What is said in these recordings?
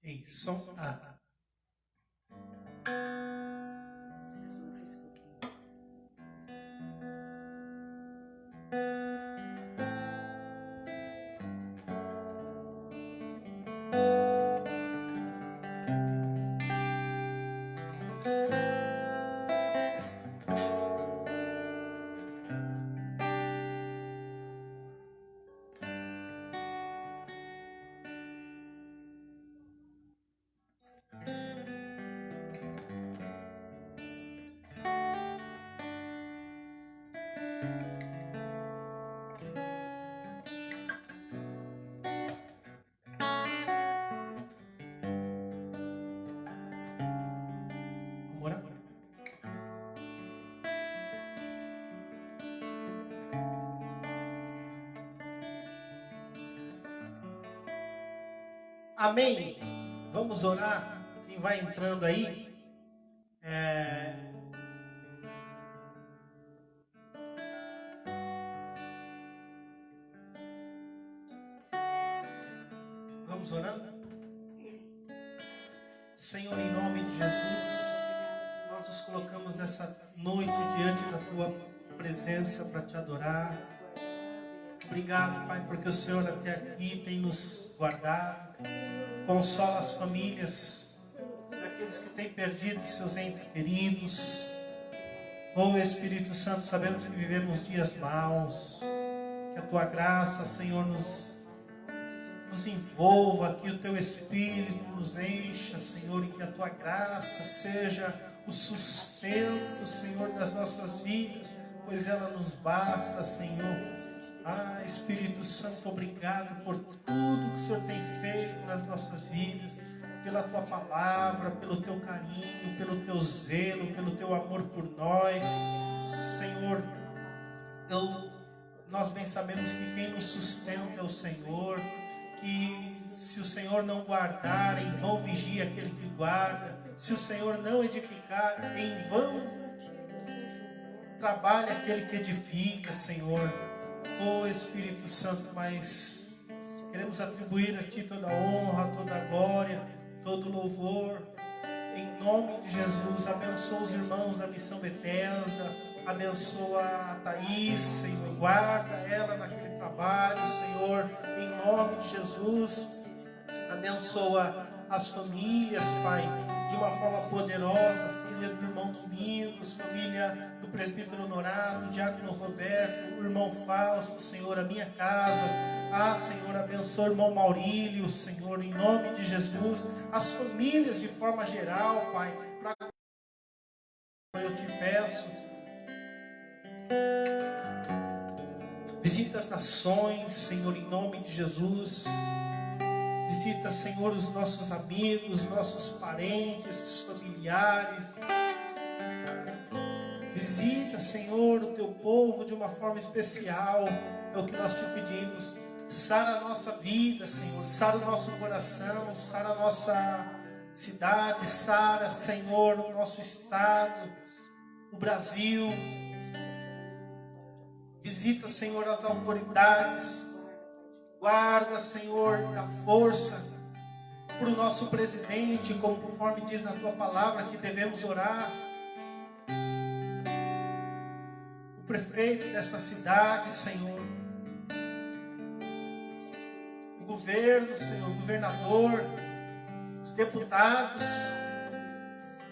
Ei, som A. Vamos orar? Amém. Vamos orar. Quem vai entrando aí? Vamos orando? Senhor, em nome de Jesus, nós nos colocamos nessa noite diante da Tua presença para Te adorar. Obrigado, Pai, porque o Senhor até aqui tem nos guardado. Consola as famílias daqueles que têm perdido seus entes queridos. Oh Espírito Santo, sabemos que vivemos dias maus. Que a Tua graça, Senhor, nos envolva, que o Teu Espírito nos encha, Senhor, e que a Tua graça seja o sustento, Senhor, das nossas vidas, pois ela nos basta, Senhor. Ah, Espírito Santo, obrigado por tudo que o Senhor tem feito nas nossas vidas, pela Tua palavra, pelo Teu carinho, pelo Teu zelo, pelo Teu amor por nós. Senhor, nós bem sabemos que quem nos sustenta é o Senhor, que se o Senhor não guardar, em vão vigia aquele que guarda, se o Senhor não edificar, em vão trabalha aquele que edifica, Senhor. Oh Espírito Santo, mas queremos atribuir a Ti toda a honra, toda a glória, todo o louvor. Em nome de Jesus, abençoa os irmãos da Missão Bethesda, abençoa a Thaís, Senhor, guarda ela naquele trabalho, Senhor, em nome de Jesus. Abençoa as famílias, Pai, de uma forma poderosa, família do irmão Domingos, família do presbítero Honorado, diácono Roberto, o irmão Fausto, Senhor, a minha casa. Ah, Senhor, abençoa o irmão Maurílio, Senhor, em nome de Jesus, as famílias de forma geral, Pai, eu te peço, visita as nações, Senhor, em nome de Jesus. Visita, Senhor, os nossos amigos, nossos parentes, familiares. Visita, Senhor, o Teu povo de uma forma especial. É o que nós te pedimos. Sara a nossa vida, Senhor. Sara o nosso coração. Sara a nossa cidade. Sara, Senhor, o nosso estado, o Brasil. Visita, Senhor, as autoridades. Guarda, Senhor, a força para o nosso presidente, conforme diz na Tua palavra que devemos orar. O prefeito desta cidade, Senhor. O governo, Senhor, o governador, os deputados.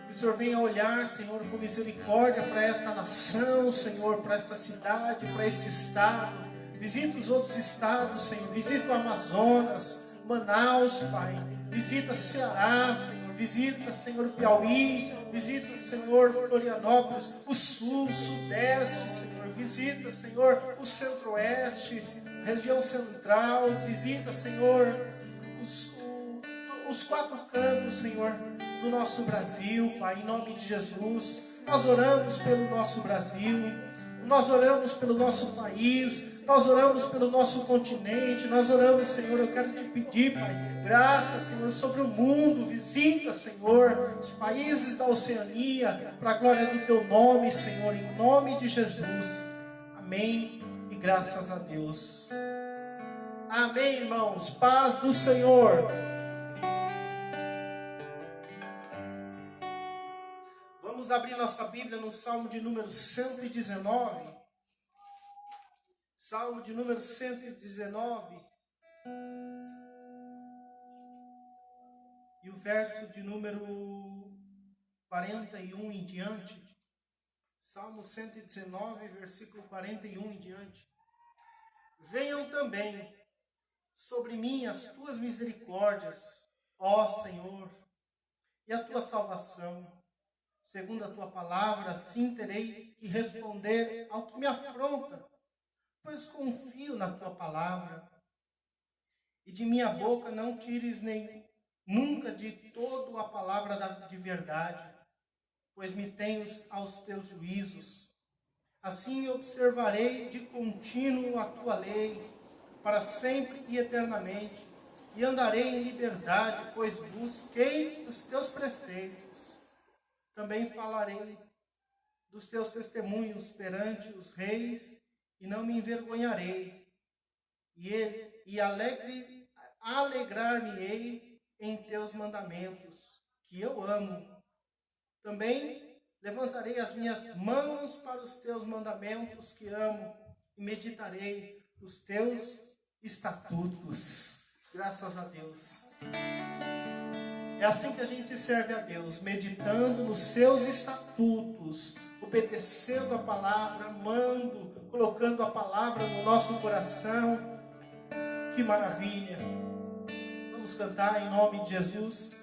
Que o Senhor venha olhar, Senhor, com misericórdia para esta nação, Senhor, para esta cidade, para este estado. Visita os outros estados, Senhor. Visita o Amazonas, Manaus, Pai. Visita Ceará, Senhor. Visita, Senhor, Piauí. Visita, Senhor, Florianópolis, o Sul, o Sudeste, Senhor. Visita, Senhor, o Centro-Oeste, região Central. Visita, Senhor, os quatro cantos, Senhor, do nosso Brasil, Pai. Em nome de Jesus, nós oramos pelo nosso Brasil. Nós oramos pelo nosso país, nós oramos pelo nosso continente, nós oramos, Senhor, eu quero te pedir, Pai, graça, Senhor, sobre o mundo. Visita, Senhor, os países da Oceania, para a glória do Teu nome, Senhor, em nome de Jesus. Amém e graças a Deus. Amém, irmãos, paz do Senhor. Vamos abrir nossa Bíblia no Salmo de número 119. Salmo de número 119. E o verso de número 41 em diante. Salmo 119, versículo 41 em diante. Venham também sobre mim as tuas misericórdias, ó Senhor, e a tua salvação. Segundo a tua palavra, assim terei que responder ao que me afronta, pois confio na tua palavra. E de minha boca não tires nem nunca de todo a palavra de verdade, pois me tens aos teus juízos. Assim observarei de contínuo a tua lei, para sempre e eternamente, e andarei em liberdade, pois busquei os teus preceitos. Também falarei dos teus testemunhos perante os reis, e não me envergonharei, e alegrar-me-ei em teus mandamentos, que eu amo. Também levantarei as minhas mãos para os teus mandamentos, que amo, e meditarei nos teus estatutos. Graças a Deus. É assim que a gente serve a Deus, meditando nos seus estatutos, obedecendo a palavra, amando, colocando a palavra no nosso coração. Que maravilha! Vamos cantar em nome de Jesus.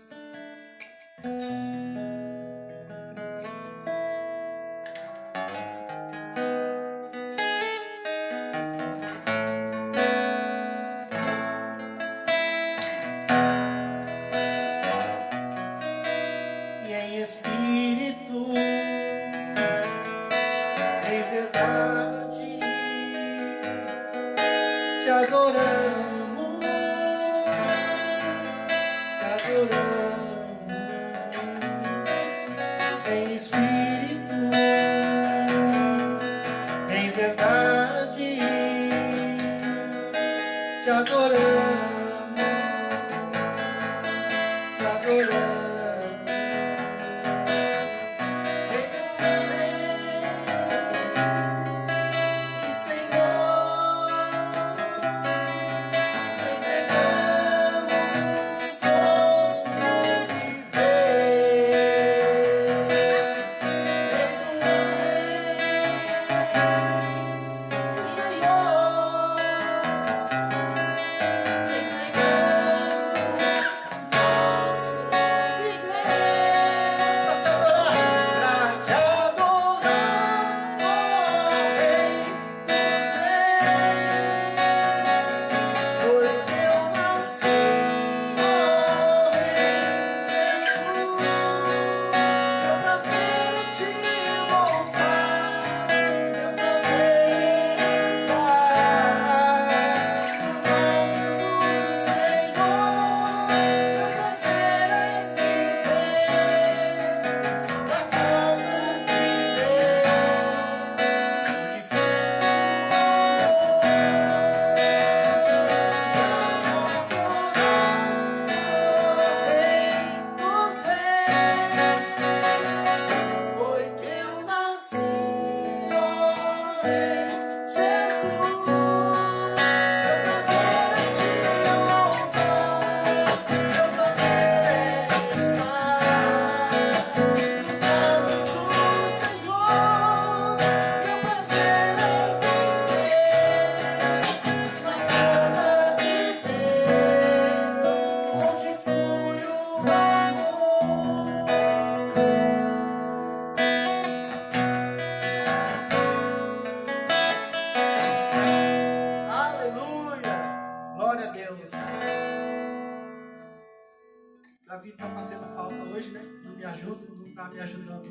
Davi está fazendo falta hoje, né? Não me ajuda, não está me ajudando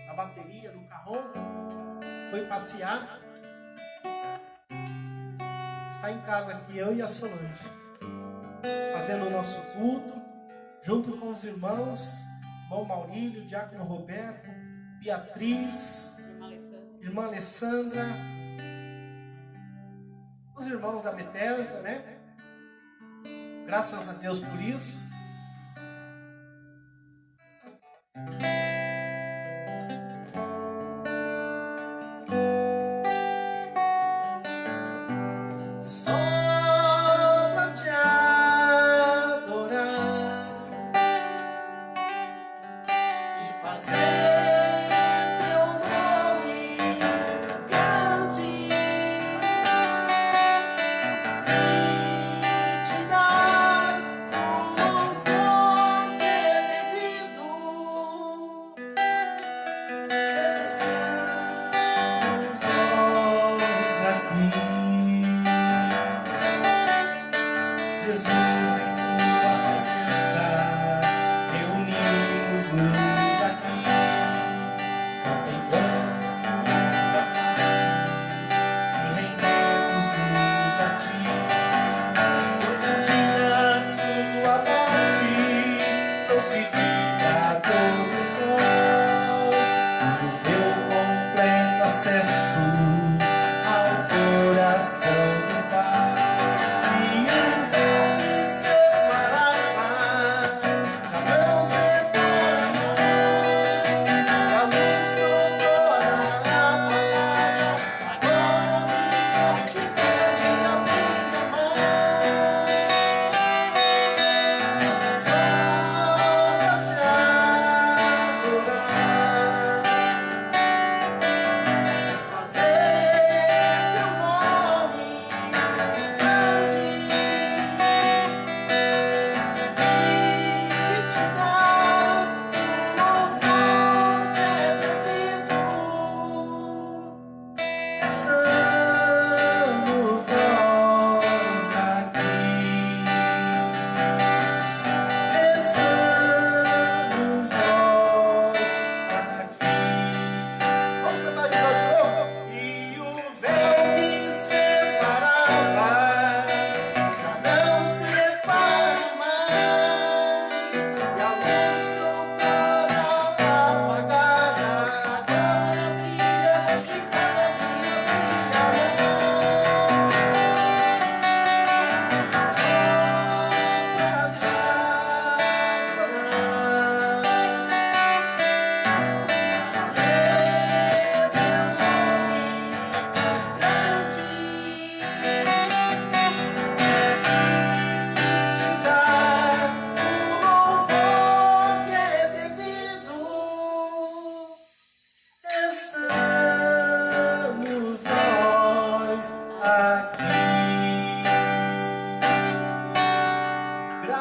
na bateria, no carrão. Foi passear. Está em casa aqui, eu e a Solange, fazendo o nosso culto, junto com os irmãos, irmão Maurílio, diácono Roberto, Beatriz, irmã Alessandra, os irmãos da Bethesda, né? Graças a Deus por isso.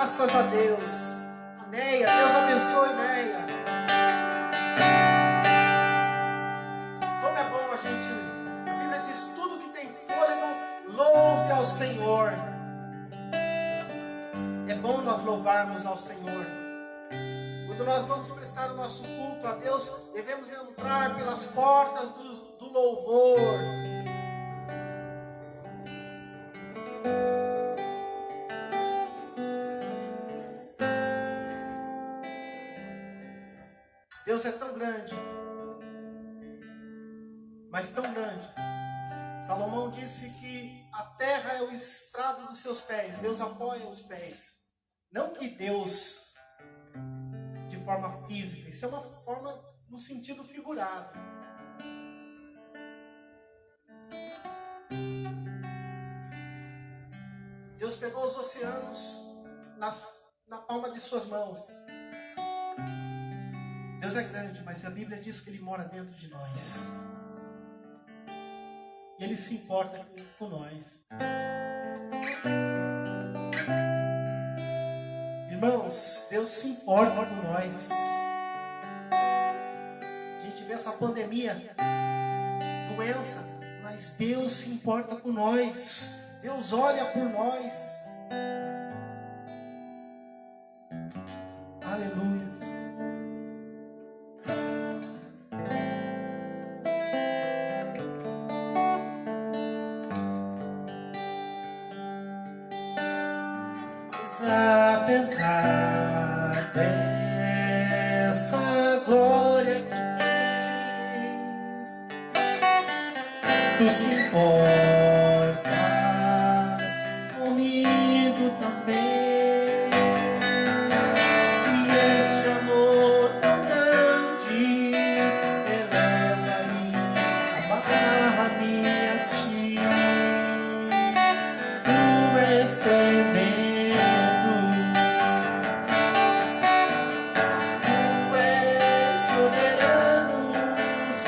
Graças a Deus. A Neia, Deus abençoe, Neia. Como é bom a gente, a Bíblia diz, tudo que tem fôlego, louve ao Senhor. É bom nós louvarmos ao Senhor. Quando nós vamos prestar o nosso culto a Deus, devemos entrar pelas portas do louvor. Deus é tão grande, mas tão grande. Salomão disse que a terra é o estrado dos seus pés. Deus apoia os pés. Não que Deus, de forma física, isso é uma forma no sentido figurado. Deus pegou os oceanos na palma de suas mãos. Deus é grande, mas a Bíblia diz que Ele mora dentro de nós. E Ele se importa com nós. Irmãos, Deus se importa com nós. A gente vê essa pandemia, doença, mas Deus se importa com nós. Deus olha por nós. Aleluia. Apesar dessa glória que tens, tu se importas comigo também. E este amor tão grande eleva-me, amarra-me a ti. Tu és tremendo.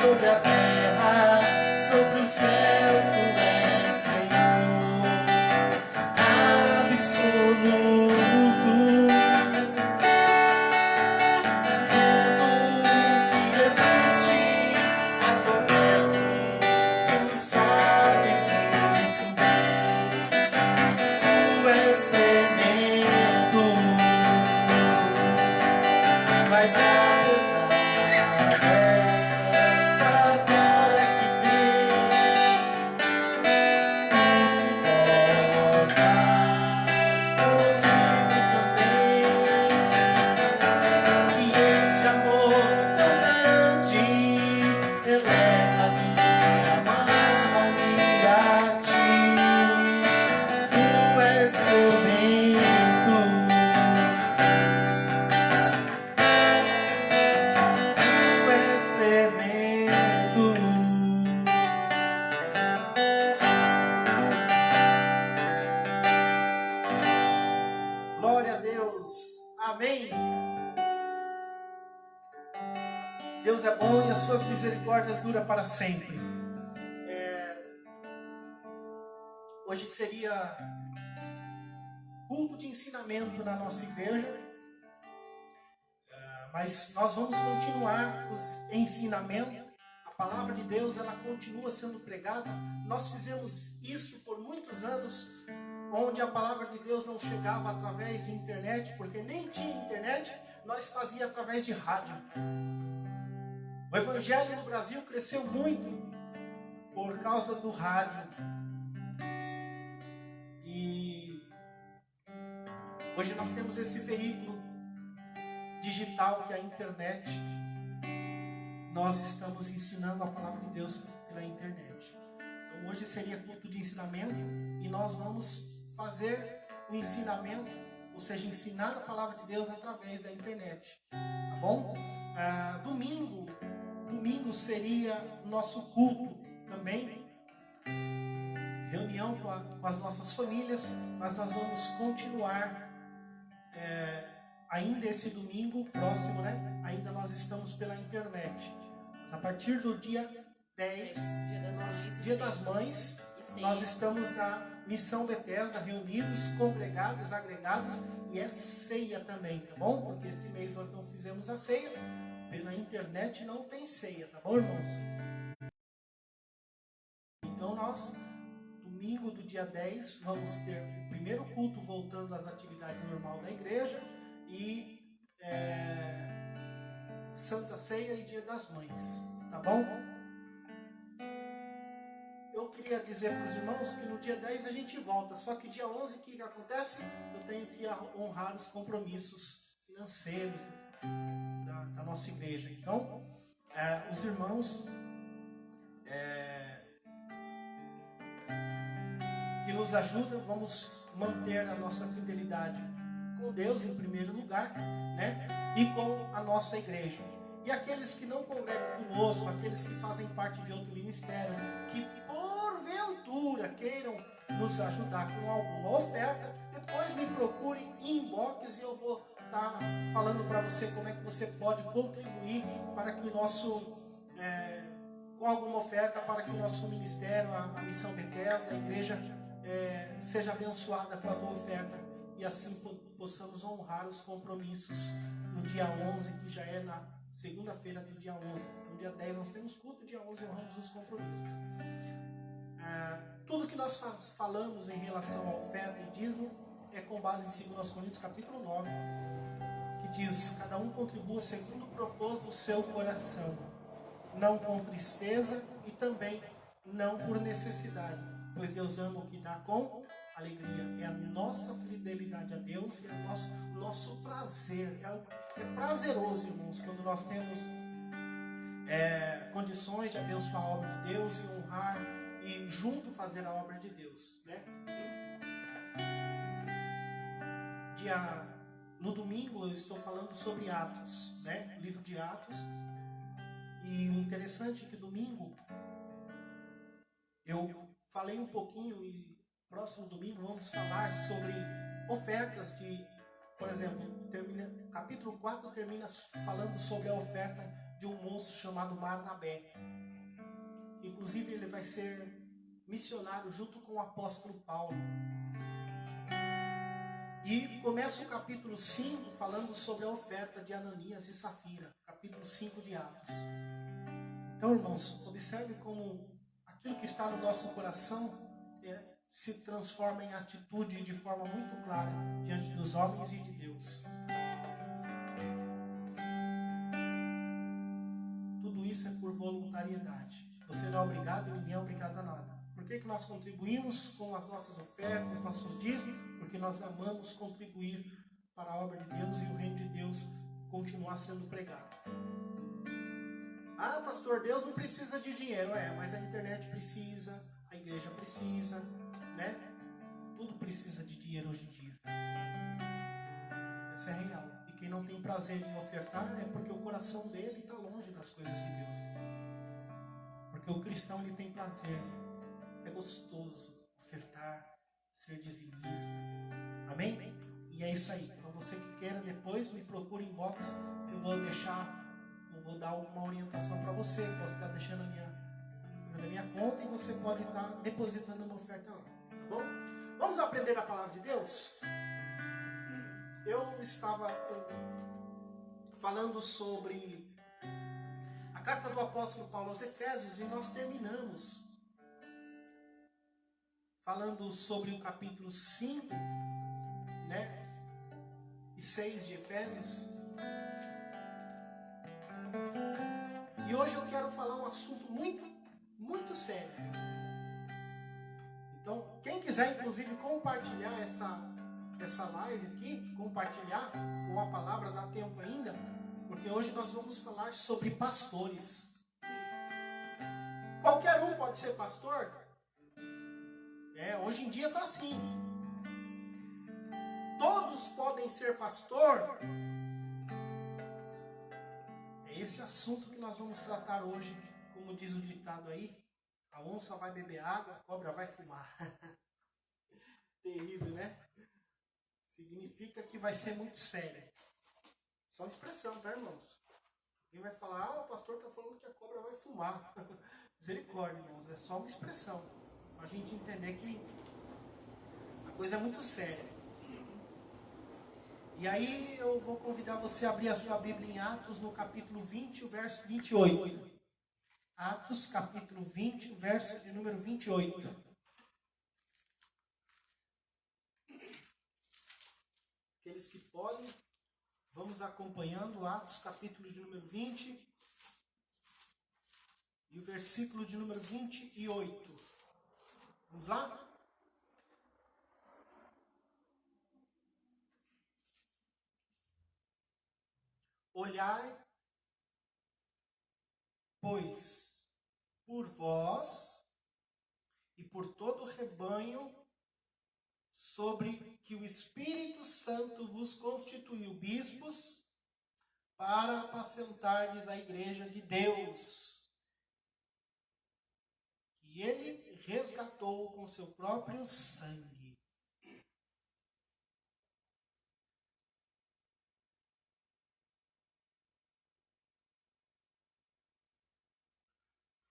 Sobre a terra, sobre os céus, tu és Senhor absoluto. Tudo que existe acontece, tu sabes muito bem. Tu és tremendo, mas Deus é bom e as suas misericórdias duram para sempre. Hoje seria culto de ensinamento na nossa igreja, mas nós vamos continuar os ensinamentos. A palavra de Deus, ela continua sendo pregada. Nós fizemos isso por muitos anos, onde a palavra de Deus não chegava através de internet, porque nem tinha internet, nós fazíamos através de rádio. O evangelho no Brasil cresceu muito por causa do rádio. E hoje nós temos esse veículo digital que é a internet. Nós estamos ensinando a palavra de Deus pela internet. Então hoje seria culto de ensinamento e nós vamos fazer o ensinamento, ou seja, ensinar a palavra de Deus através da internet. Tá bom? Domingo seria o nosso culto também, reunião com as nossas famílias, mas nós vamos continuar ainda esse domingo próximo, né? Ainda nós estamos pela internet. Mas a partir do dia 10, Dia das Mães Nós estamos na Missão Bethesda, reunidos, congregados, agregados, e é ceia também, tá bom? Porque esse mês nós não fizemos a ceia, pela internet não tem ceia, tá bom, irmãos? Então nós, domingo do dia 10, vamos ter o primeiro culto voltando às atividades normais da igreja e Santa Ceia e Dia das Mães, tá bom? Eu queria dizer para os irmãos que no dia 10 a gente volta, só que dia 11 o que acontece? Eu tenho que honrar os compromissos financeiros da nossa igreja. Então, os irmãos que nos ajudam, vamos manter a nossa fidelidade com Deus em primeiro lugar, né? E com a nossa igreja. E aqueles que não congregam conosco, aqueles que fazem parte de outro ministério, que porventura queiram nos ajudar com alguma oferta, depois me procurem em inbox e eu vou estar falando para você como é que você pode contribuir para que o nosso, com alguma oferta, para que o nosso ministério, a Missão Bethesda, a igreja, seja abençoada com a tua oferta e assim possamos honrar os compromissos no dia 11, que já é na segunda-feira do dia 11. No dia 10 nós temos culto, dia 11 honramos os compromissos. Tudo que nós falamos em relação à oferta e dízimo é com base em 2 Coríntios capítulo 9, que diz: cada um contribua segundo o propósito do seu coração, não com tristeza e também não por necessidade, pois Deus ama o que dá com alegria. É a nossa fidelidade a Deus, é o nosso prazer. É prazeroso, irmãos, quando nós temos condições de abençoar a obra de Deus e honrar e junto fazer a obra de Deus, né? No domingo eu estou falando sobre Atos, né? O livro de Atos. E o interessante é que domingo eu falei um pouquinho e próximo domingo vamos falar sobre ofertas de, por exemplo, capítulo 4 termina falando sobre a oferta de um moço chamado Barnabé. Inclusive ele vai ser missionário junto com o apóstolo Paulo. E começa o capítulo 5 falando sobre a oferta de Ananias e Safira, capítulo 5 de Atos. Então, irmãos, observe como aquilo que está no nosso coração se transforma em atitude de forma muito clara diante dos homens e de Deus. Tudo isso é por voluntariedade. Você não é obrigado e ninguém é obrigado a nada. Por que nós contribuímos com as nossas ofertas, nossos dízimos? Porque nós amamos contribuir para a obra de Deus e o reino de Deus continuar sendo pregado. Ah, pastor, Deus não precisa de dinheiro. Mas a internet precisa, a igreja precisa, né? Tudo precisa de dinheiro hoje em dia. Isso é real. E quem não tem prazer em ofertar é porque o coração dele está longe das coisas de Deus. Porque o cristão ele tem prazer. É gostoso ofertar, ser dizimista. Amém? E é isso aí. Então você que queira depois me procure em inbox, que eu vou dar uma orientação para você. Posso estar deixando da minha conta e você pode estar depositando uma oferta lá. Tá bom? Vamos aprender a palavra de Deus? Eu estava falando sobre a carta do apóstolo Paulo aos Efésios e nós terminamos falando sobre o capítulo 5, né? E 6 de Efésios. E hoje eu quero falar um assunto muito, muito sério. Então, quem quiser, inclusive, compartilhar essa live aqui, compartilhar com a palavra, dá tempo ainda, porque hoje nós vamos falar sobre pastores. Qualquer um pode ser pastor? Hoje em dia está assim. Todos podem ser pastor? É esse assunto que nós vamos tratar hoje, como diz o ditado aí, a onça vai beber água, a cobra vai fumar. Terrível, né? Significa que vai ser muito sério. Só expressão, tá, irmãos? Quem vai falar, o pastor está falando que a cobra vai fumar. Misericórdia, irmãos, é só uma expressão. Para a gente entender que a coisa é muito séria. E aí eu vou convidar você a abrir a sua Bíblia em Atos, no capítulo 20, o verso 28. Atos, capítulo 20, o verso de número 28. Aqueles que podem, vamos acompanhando Atos, capítulo de número 20 e o versículo de número 28. Vamos lá? Olhai, pois, por vós e por todo o rebanho sobre que o Espírito Santo vos constituiu bispos para apacentardes a igreja de Deus, que ele resgatou com seu próprio sangue.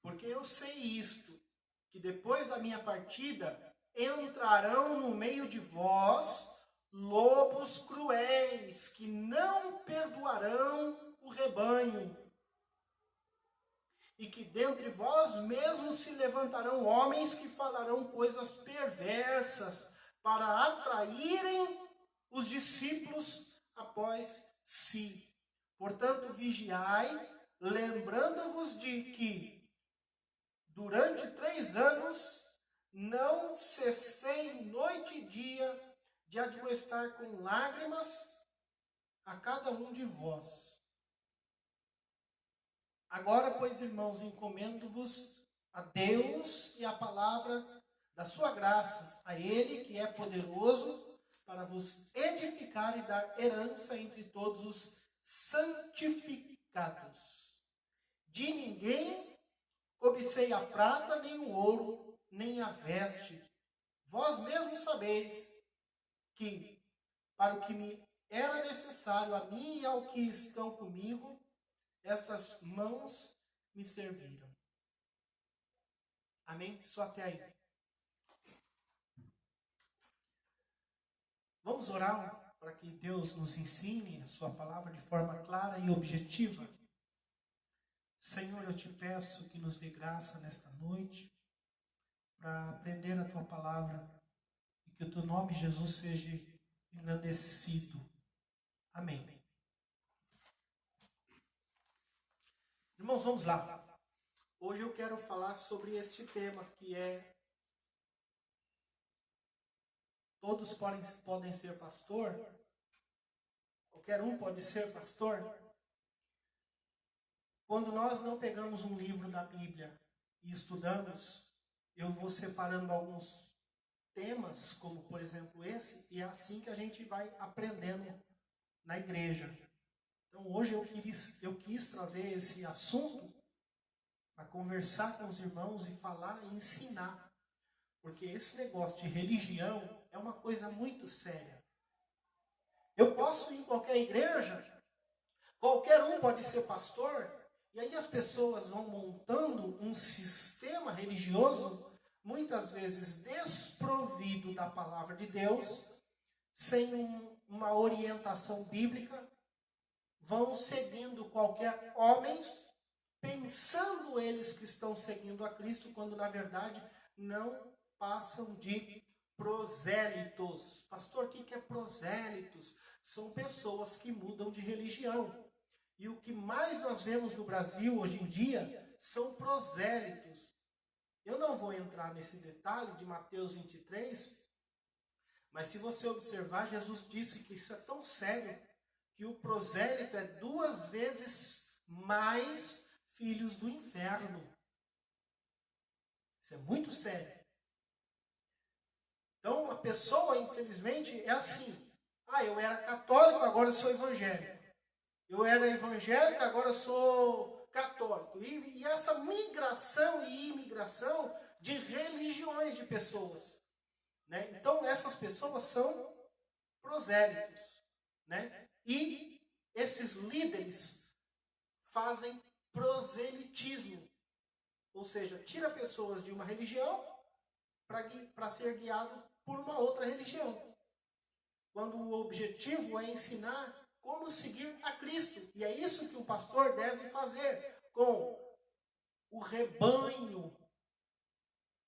Porque eu sei isto, que depois da minha partida entrarão no meio de vós lobos cruéis, que não perdoarão o rebanho. E que dentre vós mesmos se levantarão homens que falarão coisas perversas para atraírem os discípulos após si. Portanto, vigiai, lembrando-vos de que durante 3 anos não cessei noite e dia de admoestar com lágrimas a cada um de vós. Agora, pois, irmãos, encomendo-vos a Deus e a palavra da sua graça, a Ele que é poderoso para vos edificar e dar herança entre todos os santificados. De ninguém cobicei a prata, nem o ouro, nem a veste. Vós mesmos sabeis que, para o que me era necessário, a mim e ao que estão comigo, estas mãos me serviram. Amém? Só até aí. Vamos orar para que Deus nos ensine a sua palavra de forma clara e objetiva. Senhor, eu te peço que nos dê graça nesta noite para aprender a tua palavra e que o teu nome, Jesus, seja engrandecido. Amém. Irmãos, vamos lá. Hoje eu quero falar sobre este tema que é: todos podem ser pastor? Qualquer um pode ser pastor? Quando nós não pegamos um livro da Bíblia e estudamos, eu vou separando alguns temas, como por exemplo esse, e é assim que a gente vai aprendendo na igreja. Então hoje eu quis trazer esse assunto para conversar com os irmãos e falar e ensinar. Porque esse negócio de religião é uma coisa muito séria. Eu posso ir em qualquer igreja, qualquer um pode ser pastor, e aí as pessoas vão montando um sistema religioso, muitas vezes desprovido da palavra de Deus, sem uma orientação bíblica, vão seguindo qualquer homens, pensando eles que estão seguindo a Cristo, quando na verdade não passam de prosélitos. Pastor, o que é prosélitos? São pessoas que mudam de religião. E o que mais nós vemos no Brasil hoje em dia são prosélitos. Eu não vou entrar nesse detalhe de Mateus 23, mas se você observar, Jesus disse que isso é tão sério que o prosélito é 2 vezes mais filhos do inferno. Isso é muito sério. Então, a pessoa, infelizmente, é assim. Eu era católico, agora eu sou evangélico. Eu era evangélico, agora eu sou católico. E essa migração e imigração de religiões de pessoas. Né? Então, essas pessoas são prosélitos. Né? E esses líderes fazem proselitismo. Ou seja, tira pessoas de uma religião para ser guiado por uma outra religião. Quando o objetivo é ensinar como seguir a Cristo. E é isso que o pastor deve fazer com o rebanho,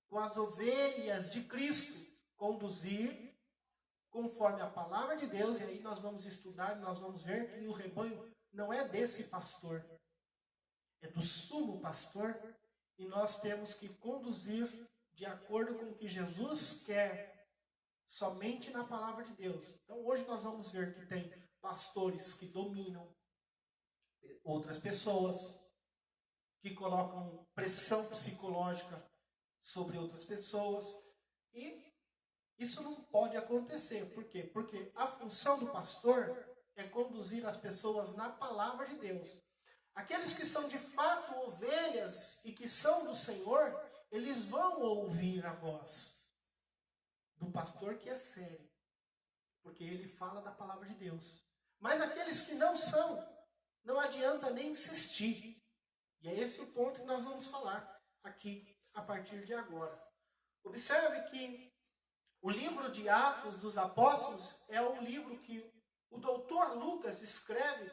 com as ovelhas de Cristo. Conduzir conforme a palavra de Deus. E aí nós vamos estudar, nós vamos ver que o rebanho não é desse pastor. É do sumo pastor. E nós temos que conduzir de acordo com o que Jesus quer. Somente na palavra de Deus. Então hoje nós vamos ver que tem pastores que dominam outras pessoas, que colocam pressão psicológica sobre outras pessoas. E isso não pode acontecer. Por quê? Porque a função do pastor é conduzir as pessoas na palavra de Deus. Aqueles que são de fato ovelhas e que são do Senhor, eles vão ouvir a voz do pastor que é sério, porque ele fala da palavra de Deus. Mas aqueles que não são, não adianta nem insistir. E é esse o ponto que nós vamos falar aqui a partir de agora. Observe que o livro de Atos dos Apóstolos é o livro que o doutor Lucas escreve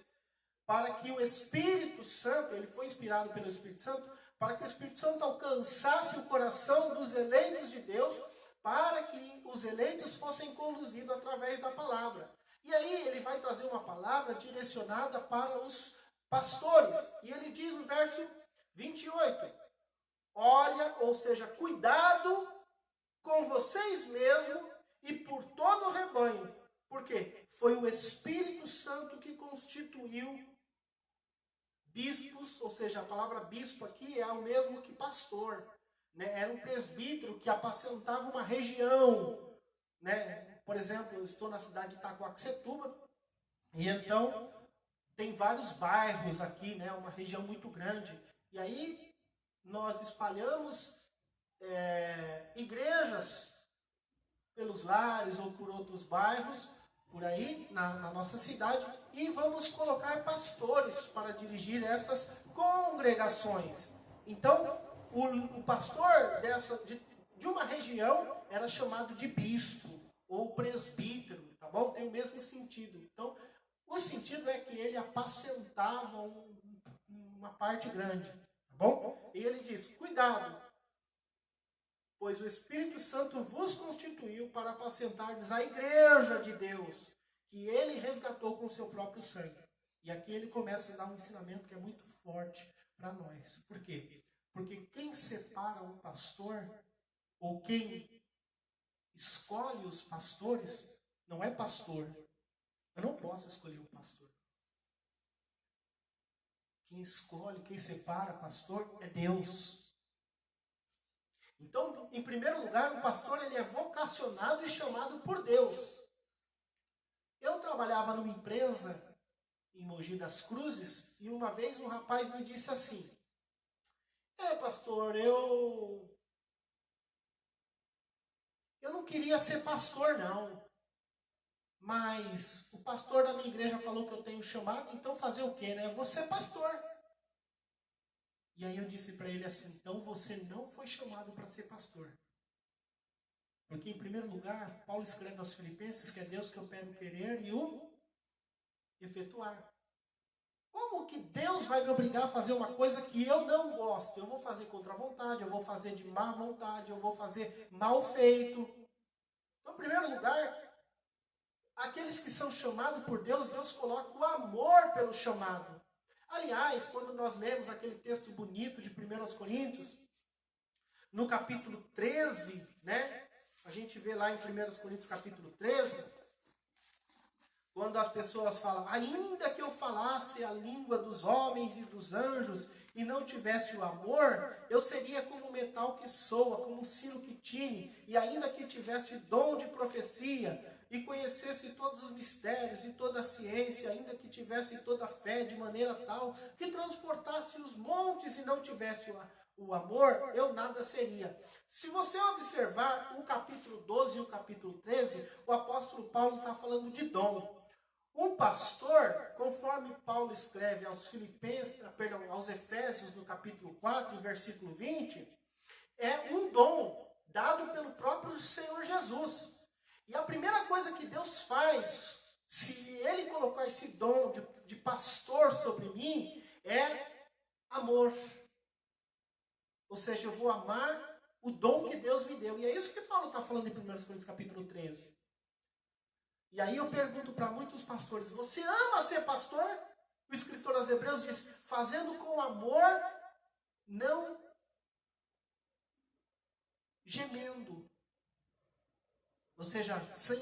para que o Espírito Santo, ele foi inspirado pelo Espírito Santo, para que o Espírito Santo alcançasse o coração dos eleitos de Deus, para que os eleitos fossem conduzidos através da palavra. E aí ele vai trazer uma palavra direcionada para os pastores. E ele diz no verso 28, olha, ou seja, cuidado com vocês mesmos e por todo o rebanho. Por quê? Foi o Espírito Santo que constituiu bispos, ou seja, a palavra bispo aqui é o mesmo que pastor. Era um presbítero que apacentava uma região. Por exemplo, eu estou na cidade de Itacoaxetuba, e então tem vários bairros aqui, uma região muito grande. E aí nós espalhamos igrejas pelos lares ou por outros bairros, por aí, na nossa cidade, e vamos colocar pastores para dirigir essas congregações. Então, o pastor de uma região era chamado de bispo ou presbítero, tá bom? Tem o mesmo sentido. Então, o sentido é que ele apacentava uma parte grande, tá bom? E ele diz, cuidado, pois o Espírito Santo vos constituiu para apacentardes a igreja de Deus, que ele resgatou com seu próprio sangue. E aqui ele começa a dar um ensinamento que é muito forte para nós. Por quê? Porque quem separa um pastor, ou quem escolhe os pastores, não é pastor. Eu não posso escolher um pastor. Quem escolhe, quem separa pastor é Deus. Então, em primeiro lugar, o pastor ele é vocacionado e chamado por Deus. Eu trabalhava numa empresa em Mogi das Cruzes e uma vez um rapaz me disse assim, pastor, eu não queria ser pastor não, mas o pastor da minha igreja falou que eu tenho chamado, então fazer o quê, Eu vou ser pastor. E aí eu disse para ele assim, então você não foi chamado para ser pastor. Porque em primeiro lugar, Paulo escreve aos Filipenses que é Deus que opera o querer e o efetuar. Como que Deus vai me obrigar a fazer uma coisa que eu não gosto? Eu vou fazer contra a vontade, eu vou fazer de má vontade, eu vou fazer mal feito. Então, em primeiro lugar, aqueles que são chamados por Deus, Deus coloca o amor pelo chamado. Aliás, quando nós lemos aquele texto bonito de 1 Coríntios, no capítulo 13, a gente vê lá em 1 Coríntios capítulo 13, quando as pessoas falam, ainda que eu falasse a língua dos homens e dos anjos e não tivesse o amor, eu seria como um metal que soa, como um sino que tine, e ainda que tivesse dom de profecia e conhecesse todos os mistérios e toda a ciência, ainda que tivesse toda a fé de maneira tal que transportasse os montes e não tivesse o amor, eu nada seria. Se você observar o capítulo 12 e o capítulo 13, o apóstolo Paulo está falando de dom. Um pastor, conforme Paulo escreve aos Efésios, no capítulo 4, versículo 20, é um dom dado pelo próprio Senhor Jesus. E a primeira coisa que Deus faz, se Ele colocar esse dom de pastor sobre mim, é amor. Ou seja, eu vou amar o dom que Deus me deu. E é isso que Paulo está falando em 1 Coríntios capítulo 13. E aí eu pergunto para muitos pastores, você ama ser pastor? O escritor aos Hebreus diz, fazendo com amor, não gemendo. Ou seja, sem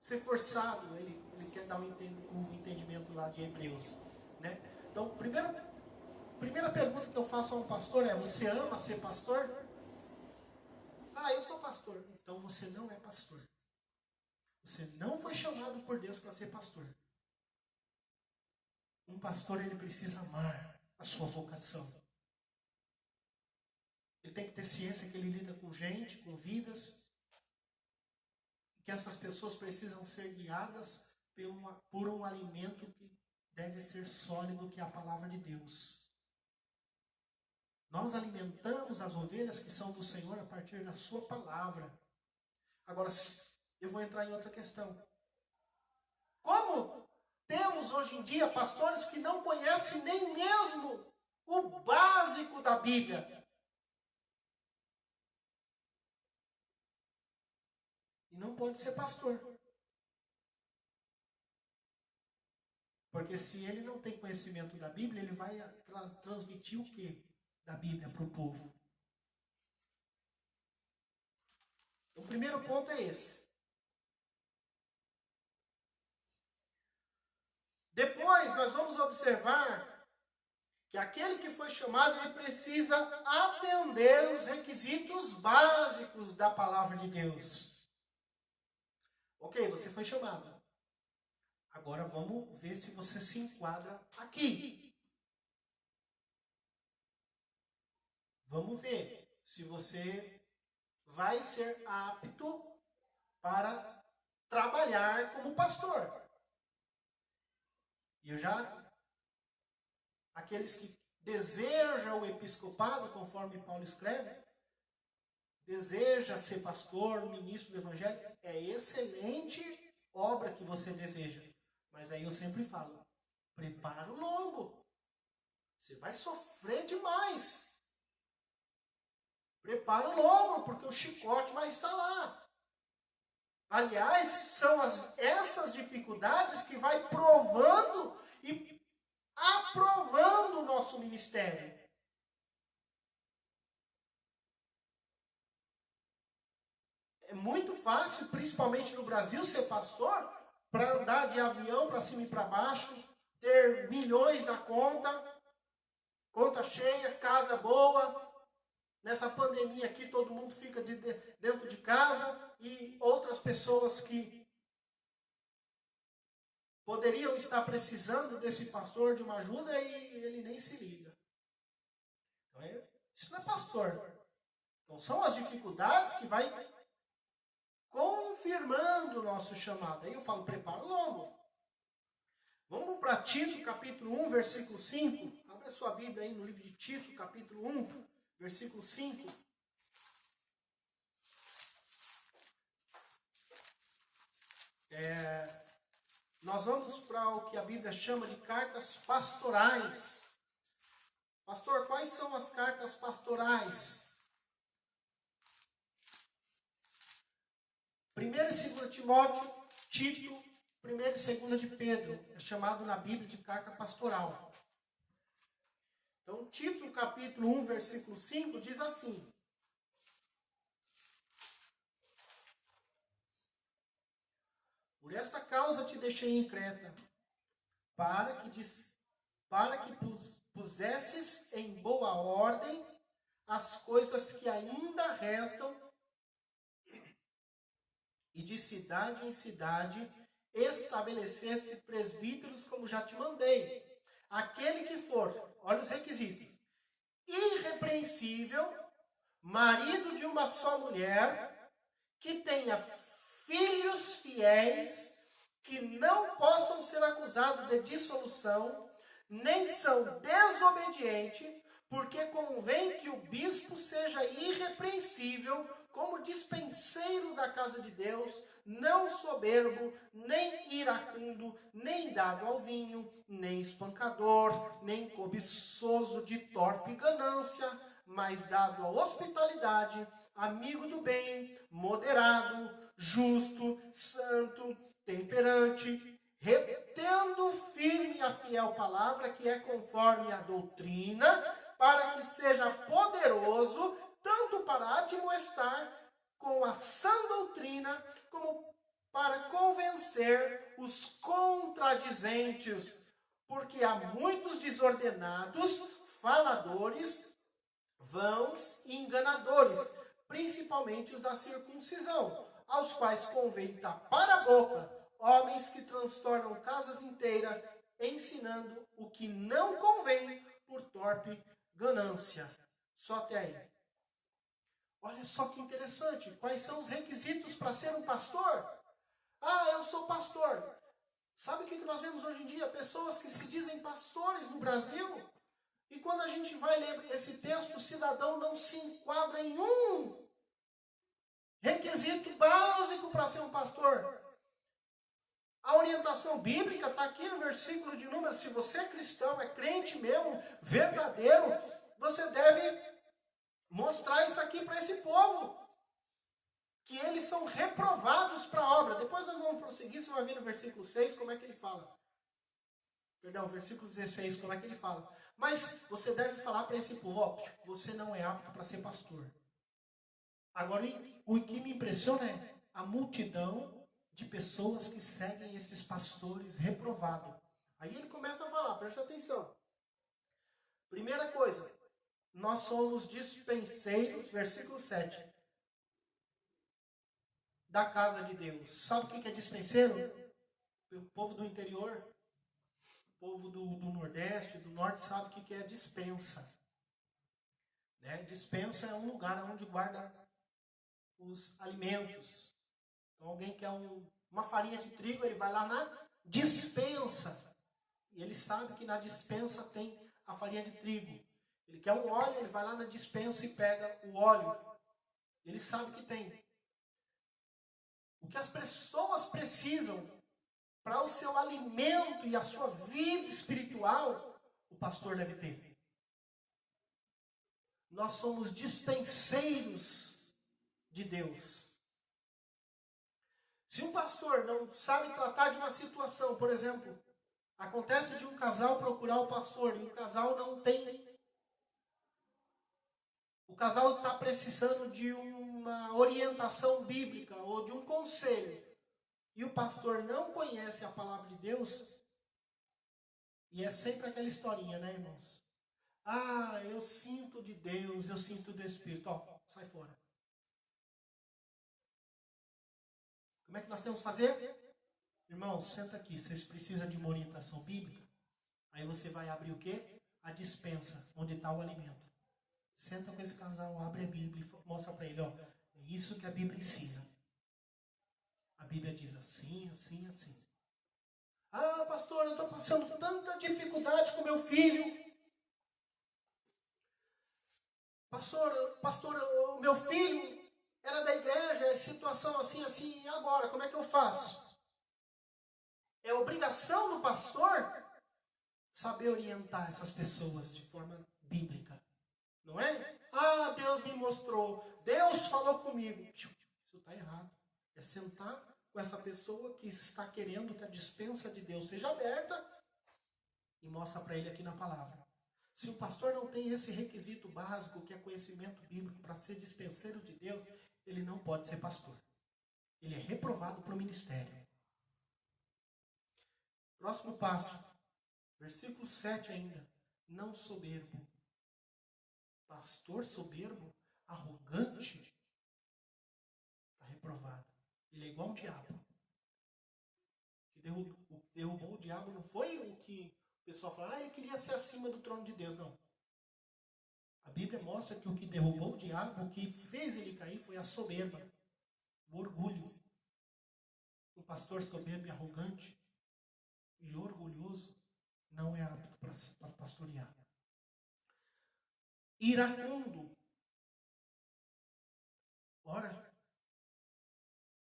ser forçado. Ele quer dar um entendimento lá de Hebreus. Né? Então, primeira pergunta que eu faço a um pastor é, você ama ser pastor? Ah, eu sou pastor. Então você não é pastor. Você não foi chamado por Deus para ser pastor. Um pastor, ele precisa amar a sua vocação. Ele tem que ter ciência que ele lida com gente, com vidas, que essas pessoas precisam ser guiadas por um alimento que deve ser sólido, que é a palavra de Deus. Nós alimentamos as ovelhas que são do Senhor a partir da sua palavra. Agora, eu vou entrar em outra questão. Como temos hoje em dia pastores que não conhecem nem mesmo o básico da Bíblia? E não pode ser pastor. Porque se ele não tem conhecimento da Bíblia, ele vai transmitir o quê da Bíblia para o povo? O primeiro ponto é esse. Depois nós vamos observar que aquele que foi chamado, ele precisa atender os requisitos básicos da palavra de Deus. Ok, você foi chamado. Agora vamos ver se você se enquadra aqui. Vamos ver se você vai ser apto para trabalhar como pastor. E aqueles que desejam o episcopado, conforme Paulo escreve, deseja ser pastor, ministro do evangelho, é excelente obra que você deseja. Mas aí eu sempre falo, prepara o lombo. Você vai sofrer demais. Prepara o lombo, porque o chicote vai estar lá. Aliás, são essas dificuldades que vai provando e aprovando o nosso ministério. É muito fácil, principalmente no Brasil, ser pastor, para andar de avião para cima e para baixo, ter milhões na conta cheia, casa boa. Nessa pandemia aqui, todo mundo fica dentro de casa e outras pessoas que poderiam estar precisando desse pastor de uma ajuda e ele nem se liga. Então, isso não é pastor. Então, são as dificuldades que vai confirmando o nosso chamado. Aí eu falo, prepara o lombo. Vamos para Tito, capítulo 1, versículo 5. Abra sua Bíblia aí no livro de Tito, capítulo 1, versículo 5. Nós vamos para o que a Bíblia chama de cartas pastorais. Pastor, quais são as cartas pastorais? 1 e 2 Timóteo, Tito, 1 e 2 de Pedro. É chamado na Bíblia de carta pastoral. Então, Tito, capítulo 1, versículo 5, diz assim. Por esta causa te deixei em Creta, para que pusesses em boa ordem as coisas que ainda restam, e de cidade em cidade estabelecesse presbíteros, como já te mandei. Aquele que for, olha os requisitos, irrepreensível, marido de uma só mulher, que tenha filhos fiéis, que não possam ser acusados de dissolução, nem são desobedientes, porque convém que o bispo seja irrepreensível, como dispenseiro da casa de Deus, não soberbo, nem iracundo, nem dado ao vinho, nem espancador, nem cobiçoso de torpe ganância, mas dado à hospitalidade, amigo do bem, moderado, justo, santo, temperante, retendo firme a fiel palavra que é conforme a doutrina, para que seja poderoso tanto para admoestar com a sã doutrina, como para convencer os contradizentes, porque há muitos desordenados, faladores, vãos e enganadores, principalmente os da circuncisão, aos quais convém tapar a boca, homens que transtornam casas inteiras, ensinando o que não convém por torpe ganância. Só até aí. Olha só que interessante. Quais são os requisitos para ser um pastor? Ah, eu sou pastor. Sabe o que nós vemos hoje em dia? Pessoas que se dizem pastores no Brasil. E quando a gente vai ler esse texto, o cidadão não se enquadra em um requisito básico para ser um pastor. A orientação bíblica está aqui no versículo de número. Se você é cristão, é crente mesmo, verdadeiro, você deve mostrar isso aqui para esse povo. Que eles são reprovados para a obra. Depois nós vamos prosseguir, você vai ver no versículo 6 como é que ele fala. Perdão, versículo 16, como é que ele fala. Mas você deve falar para esse povo, ó, você não é apto para ser pastor. Agora, o que me impressiona é a multidão de pessoas que seguem esses pastores reprovados. Aí ele começa a falar, preste atenção. Primeira coisa, nós somos dispenseiros, versículo 7, da casa de Deus. Sabe o que é dispenseiro? O povo do interior, o povo do Nordeste, do Norte, sabe o que é dispensa. Né? Dispensa é um lugar onde guarda os alimentos. Então, alguém quer uma farinha de trigo, ele vai lá na dispensa. E ele sabe que na dispensa tem a farinha de trigo. Ele quer um óleo, ele vai lá na dispensa e pega o óleo. Ele sabe que tem. O que as pessoas precisam para o seu alimento e a sua vida espiritual, o pastor deve ter. Nós somos dispenseiros de Deus. Se um pastor não sabe tratar de uma situação, por exemplo, acontece de um casal procurar o pastor e o casal não tem. O casal está precisando de uma orientação bíblica ou de um conselho. E o pastor não conhece a palavra de Deus. E é sempre aquela historinha, né, irmãos? Ah, eu sinto de Deus, eu sinto do Espírito. Ó, sai fora. Como é que nós temos que fazer? Irmãos, senta aqui. Vocês precisam de uma orientação bíblica? Aí você vai abrir o quê? A dispensa, onde está o alimento. Senta com esse casal, abre a Bíblia e mostra para ele, ó, é isso que a Bíblia ensina. A Bíblia diz assim, assim, assim. Ah, pastor, eu estou passando tanta dificuldade com meu filho. Pastor, o meu filho era da igreja, é situação assim, assim, e agora, como é que eu faço? É obrigação do pastor saber orientar essas pessoas de forma bíblica. Não é? Ah, Deus me mostrou. Deus falou comigo. Isso está errado. É sentar com essa pessoa que está querendo que a dispensa de Deus seja aberta e mostra para ele aqui na palavra. Se o pastor não tem esse requisito básico, que é conhecimento bíblico, para ser dispenseiro de Deus, ele não pode ser pastor. Ele é reprovado para o ministério. Próximo passo. Versículo 7 ainda. Não soberbo. Pastor soberbo, arrogante, está reprovado. Ele é igual um diabo. O que derrubou o diabo não foi o que o pessoal fala, ele queria ser acima do trono de Deus. Não. A Bíblia mostra que o que derrubou o diabo, o que fez ele cair foi a soberba, o orgulho. Um pastor soberbo e arrogante e orgulhoso não é apto para pastorear. Iracundo. Ora,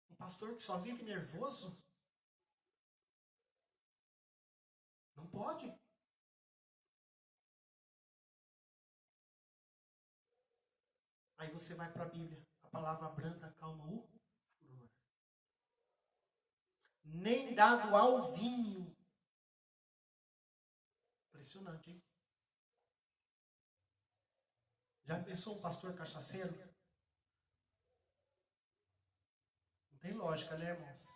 um pastor que só vive nervoso, não pode. Aí você vai para a Bíblia. A palavra branda acalma o furor. Nem dado ao vinho. Impressionante, hein? Já pensou um pastor cachaceiro? Não tem lógica, né, irmãos?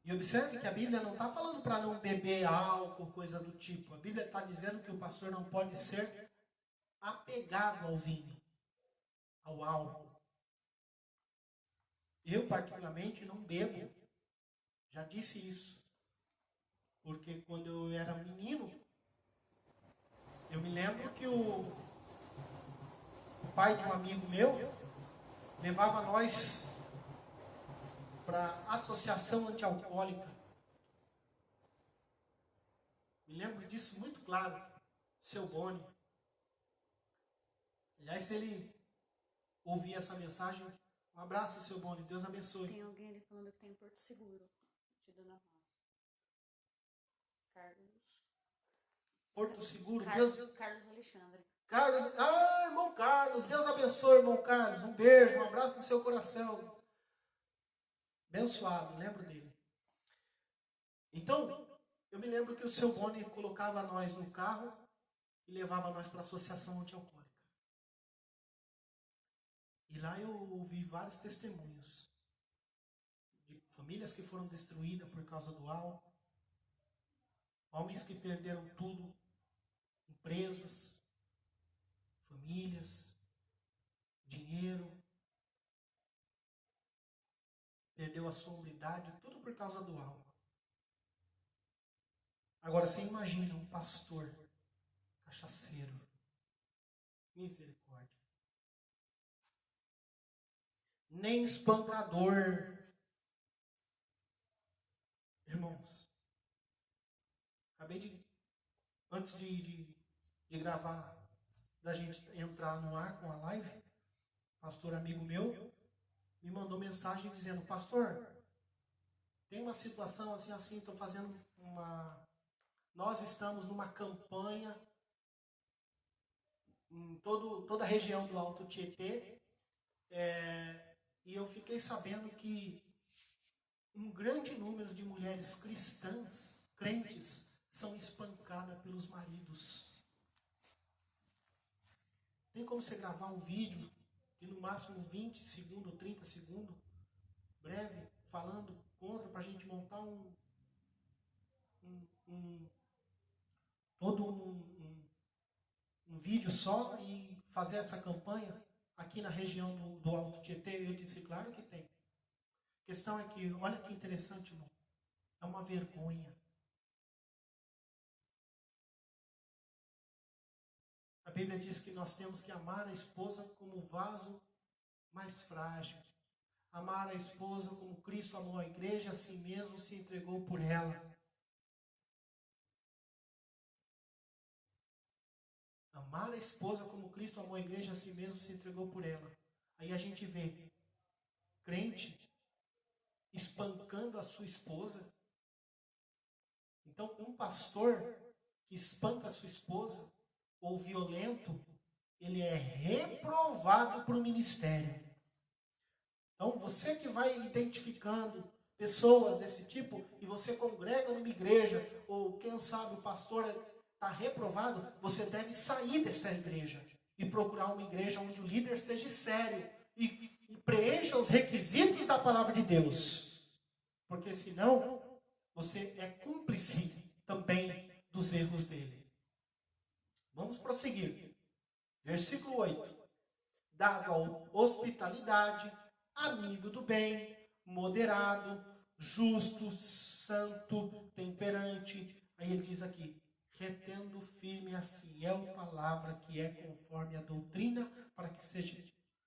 E observe que a Bíblia não está falando para não beber álcool, coisa do tipo. A Bíblia está dizendo que o pastor não pode ser apegado ao vinho, ao álcool. Eu, particularmente, não bebo. Já disse isso. Porque quando eu era menino, eu me lembro que o pai de um amigo meu levava nós para a associação antialcoólica. Me lembro disso muito claro. Seu Boni. Aliás, se ele ouvir essa mensagem, um abraço, seu Boni. Deus abençoe. Tem alguém ali falando que tem Porto Seguro, te dando a paz. Porto Seguro, Carlos, Deus. Carlos Alexandre. Carlos, irmão Carlos, Deus abençoe, irmão Carlos. Um beijo, um abraço no seu coração. Abençoado, lembro dele. Então, eu me lembro que o seu Boni colocava nós no carro e levava nós para a associação antialcoólica. E lá eu ouvi vários testemunhos de famílias que foram destruídas por causa do álcool, homens que perderam tudo, empresas, famílias, dinheiro, perdeu a sua hombridade, tudo por causa do álcool. Agora você imagina um pastor cachaceiro, misericórdia, nem espancador. Irmãos, acabei de, antes de gravar, da gente entrar no ar com a live, pastor amigo meu me mandou mensagem dizendo: pastor, tem uma situação assim, estou fazendo nós estamos numa campanha em toda a região do Alto Tietê, e eu fiquei sabendo que um grande número de mulheres cristãs, crentes, são espancadas pelos maridos. Tem como você gravar um vídeo de no máximo 20 segundos, 30 segundos, breve, falando contra, para a gente montar um vídeo só e fazer essa campanha aqui na região do Alto Tietê? Eu disse, claro que tem. A questão é que, olha que interessante, irmão, é uma vergonha. A Bíblia diz que nós temos que amar a esposa como o vaso mais frágil. Amar a esposa como Cristo amou a igreja, assim mesmo se entregou por ela. Amar a esposa como Cristo amou a igreja, assim mesmo se entregou por ela. Aí a gente vê crente espancando a sua esposa. Então, um pastor que espanca a sua esposa, ou violento, ele é reprovado para o ministério. Então, você que vai identificando pessoas desse tipo, e você congrega numa igreja, ou quem sabe o pastor está reprovado, você deve sair dessa igreja e procurar uma igreja onde o líder seja sério e preencha os requisitos da palavra de Deus. Porque senão, você é cúmplice também dos erros dele. Vamos prosseguir. Versículo 8. Dado a hospitalidade, amigo do bem, moderado, justo, santo, temperante. Aí ele diz aqui, retendo firme a fiel palavra que é conforme a doutrina, para que seja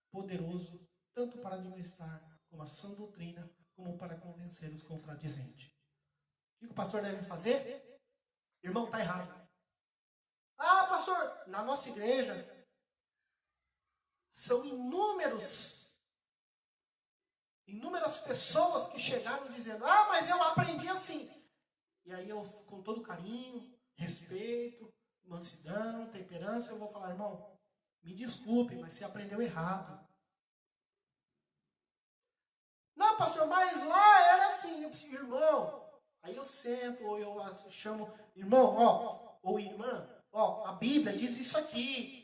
poderoso, tanto para administrar como a sã doutrina, como para convencer os contradizentes. O que o pastor deve fazer? Irmão, está errado. Ah, pastor, na nossa igreja, São inúmeras pessoas que chegaram dizendo, mas eu aprendi assim. E aí eu, com todo carinho, respeito, mansidão, temperança, eu vou falar, irmão, me desculpe, mas você aprendeu errado. Não, pastor, mas lá era assim, irmão. Aí eu sento, ou eu chamo, irmão, ou irmã, a Bíblia diz isso aqui.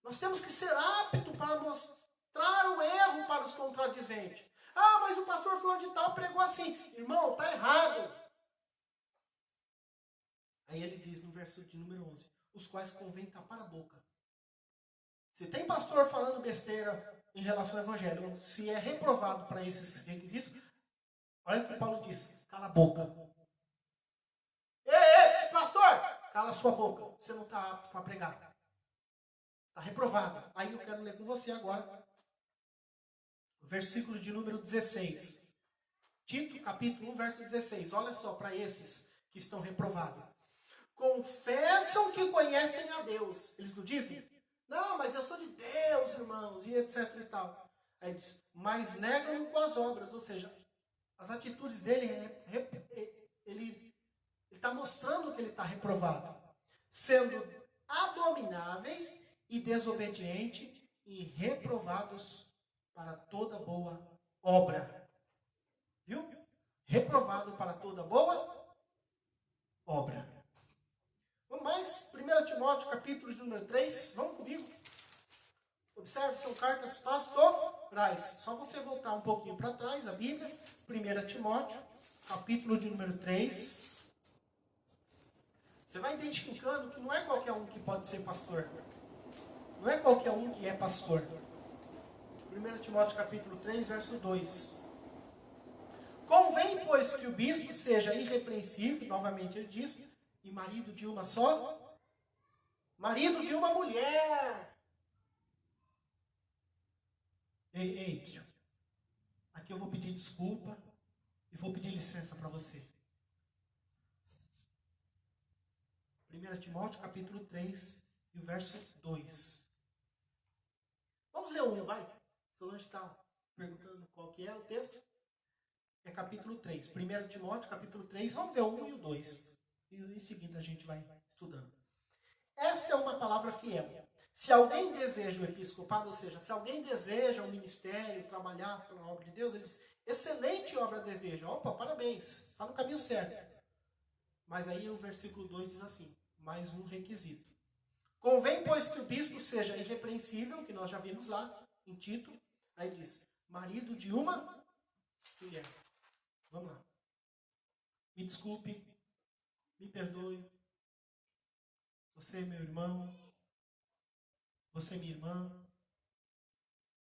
Nós temos que ser aptos para mostrar o erro para os contradizentes. Mas o pastor fulano de tal pregou assim. Irmão, está errado. Aí ele diz no verso de número 11, os quais convém tapar a boca. Se tem pastor falando besteira em relação ao evangelho, se é reprovado para esses requisitos, olha o que Paulo diz, cala a boca. Ei, pastor, cala a sua boca, você não está apto para pregar. Está reprovado. Aí eu quero ler com você agora o versículo de número 16. Tito, capítulo 1, verso 16. Olha só para esses que estão reprovados. Confessam que conhecem a Deus. Eles não dizem? Não, mas eu sou de Deus, irmãos, e etc e tal. Aí diz, mas negam com as obras. Ou seja, as atitudes dele, ele está mostrando que ele está reprovado. Sendo abomináveis e desobedientes e reprovados para toda boa obra. Viu? Reprovado para toda boa obra. Vamos mais? 1 Timóteo, capítulo de número 3. Vamos comigo? Observe, são cartas pastorais. Só você voltar um pouquinho para trás, a Bíblia. 1 Timóteo, capítulo de número 3. Você vai identificando que não é qualquer um que pode ser pastor. Não é qualquer um que é pastor. 1 Timóteo, capítulo 3, verso 2. Convém, pois, que o bispo seja irrepreensível, novamente ele diz, e marido de uma só, marido de uma mulher. Ei, aqui eu vou pedir desculpa e vou pedir licença para você. 1 Timóteo, capítulo 3, e o verso 2. Vamos ler um, vai? Solange está perguntando qual que é o texto. É capítulo 3. 1 Timóteo, capítulo 3. Vamos ver o 1 e o 2. E em seguida a gente vai estudando. Esta é uma palavra fiel. Se alguém deseja o episcopado, ou seja, se alguém deseja o ministério, trabalhar pela obra de Deus, ele diz, excelente obra deseja. Opa, parabéns, está no caminho certo. Mas aí o versículo 2 diz assim, mais um requisito. Convém, pois, que o bispo seja irrepreensível, que nós já vimos lá em Tito. Aí diz, marido de uma mulher. Vamos lá. Me desculpe, me perdoe. Você, meu irmão, você, minha irmã,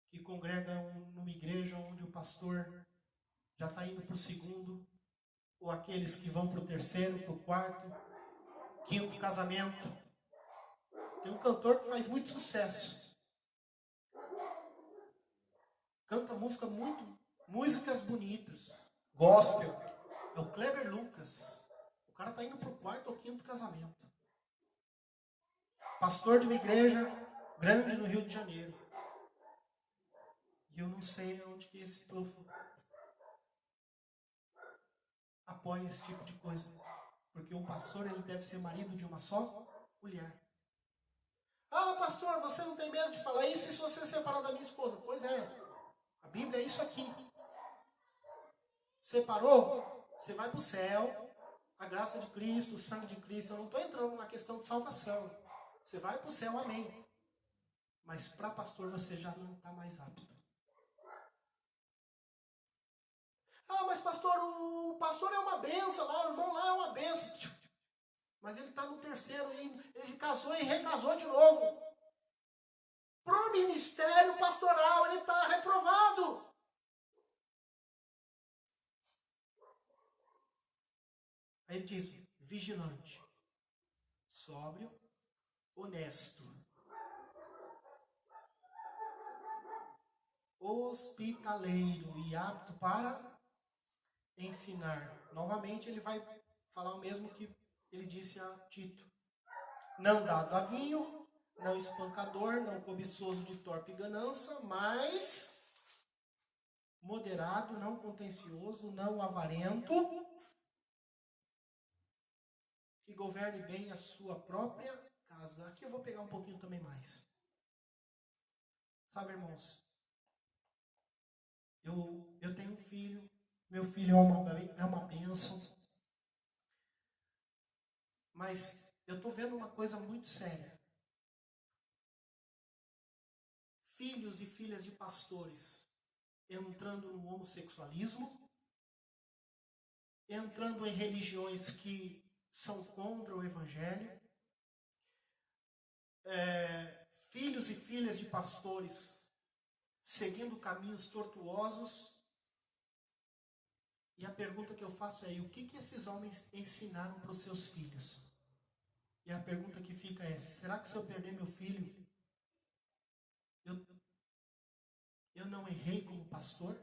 que congrega numa igreja onde o pastor já está indo para o segundo, ou aqueles que vão para o terceiro, para o quarto, quinto casamento. Tem um cantor que faz muito sucesso. Canta músicas bonitas. Gospel. É o Kleber Lucas. O cara está indo para o quarto ou quinto casamento. Pastor de uma igreja grande no Rio de Janeiro. E eu não sei onde que esse povo apoia esse tipo de coisa. Porque um pastor, ele deve ser marido de uma só mulher. Pastor, você não tem medo de falar isso? E se você separar da minha esposa? Pois é. A Bíblia é isso aqui. Separou? Você vai para o céu. A graça de Cristo, o sangue de Cristo. Eu não estou entrando na questão de salvação. Você vai para o céu, amém. Mas para pastor você já não está mais apto. Mas pastor, o pastor é uma benção lá, o irmão lá é uma benção. Mas ele está no terceiro, ele casou e recasou de novo. Para o ministério pastoral, ele está reprovado. Aí ele diz, vigilante, sóbrio, honesto, hospitaleiro e apto para ensinar. Novamente ele vai falar o mesmo que ele disse a Tito. Não dado a vinho, não espancador, não cobiçoso de torpe ganância, mas moderado, não contencioso, não avarento, que governe bem a sua própria casa. Aqui eu vou pegar um pouquinho também mais. Sabe, irmãos, eu tenho um filho, meu filho é uma bênção, mas eu estou vendo uma coisa muito séria. Filhos e filhas de pastores entrando no homossexualismo, entrando em religiões que são contra o evangelho, filhos e filhas de pastores seguindo caminhos tortuosos. E a pergunta que eu faço é: o que esses homens ensinaram para os seus filhos? E a pergunta que fica é: será que se eu perder meu filho, eu não errei como pastor?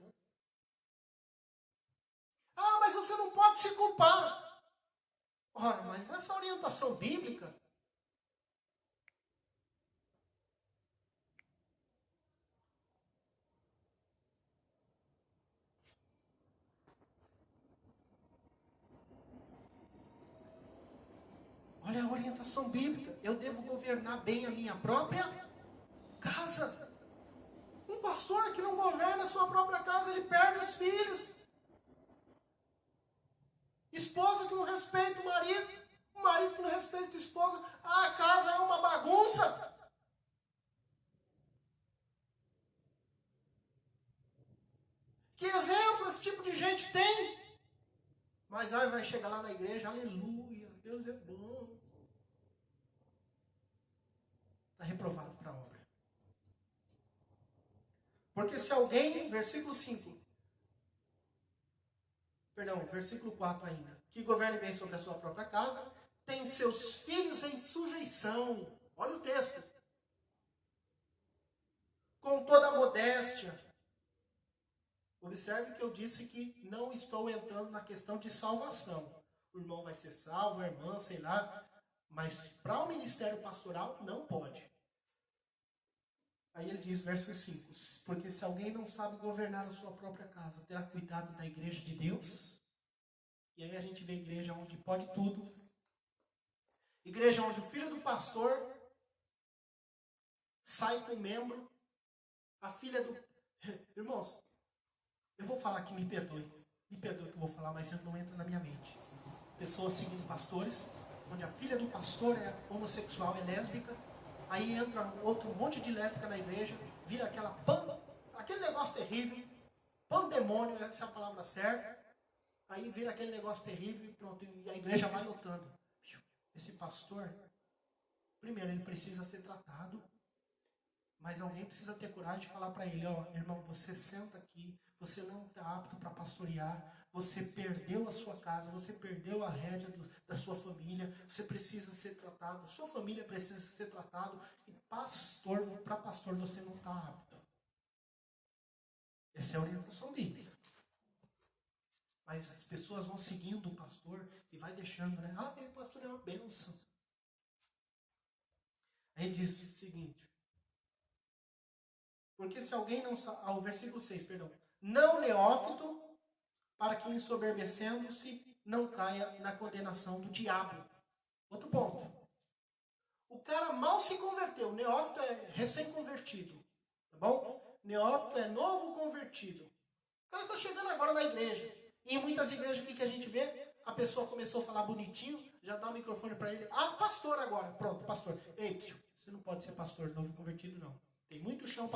Ah, mas você não pode se culpar. Ora, mas essa orientação bíblica, olha a orientação bíblica, eu devo governar bem a minha própria casa. Um pastor que não governa a sua própria casa, ele perde os filhos. Esposa que não respeita o marido que não respeita a esposa, a casa é uma bagunça. Que exemplo esse tipo de gente tem? Mas aí vai chegar lá na igreja, aleluia, Deus é bom. Está reprovado para a obra. Porque se alguém, versículo 4 ainda, que governe bem sobre a sua própria casa, tem seus filhos em sujeição. Olha o texto. Com toda a modéstia. Observe que eu disse que não estou entrando na questão de salvação. O irmão vai ser salvo, a irmã, sei lá. Mas para o ministério pastoral, não pode. Aí ele diz, verso 5, porque se alguém não sabe governar a sua própria casa, terá cuidado da igreja de Deus. E aí a gente vê igreja onde pode tudo. Igreja onde o filho do pastor sai com um membro, a filha do... Irmãos, eu vou falar aqui, me perdoe que eu vou falar, mas não entra na minha mente. Pessoas seguindo pastores, onde a filha do pastor é homossexual, é lésbica, aí entra um monte de lésbica na igreja, vira aquele negócio terrível, pandemônio, essa é a palavra certa, aí vira aquele negócio terrível e pronto, e a igreja vai lotando. Esse pastor, primeiro, ele precisa ser tratado, mas alguém precisa ter coragem de falar para ele, irmão, você senta aqui, você não está apto para pastorear, você perdeu a sua casa, você perdeu a rédea da sua família, você precisa ser tratado, a sua família precisa ser tratado, e para pastor você não está apto. Essa é a orientação bíblica. Mas as pessoas vão seguindo o pastor e vai deixando, né? O pastor é uma bênção. Aí ele diz o seguinte, porque se alguém não sabe, o versículo 6, não neófito, para que ensoberbecendo-se não caia na condenação do diabo. Outro ponto. O cara mal se converteu. Neófito é recém-convertido. Tá bom? Neófito é novo convertido. O cara está chegando agora na igreja. E em muitas igrejas, o que a gente vê? A pessoa começou a falar bonitinho, já dá o microfone para ele. Pastor agora. Pronto, pastor. Ei, você não pode ser pastor novo convertido, não. Tem muito chão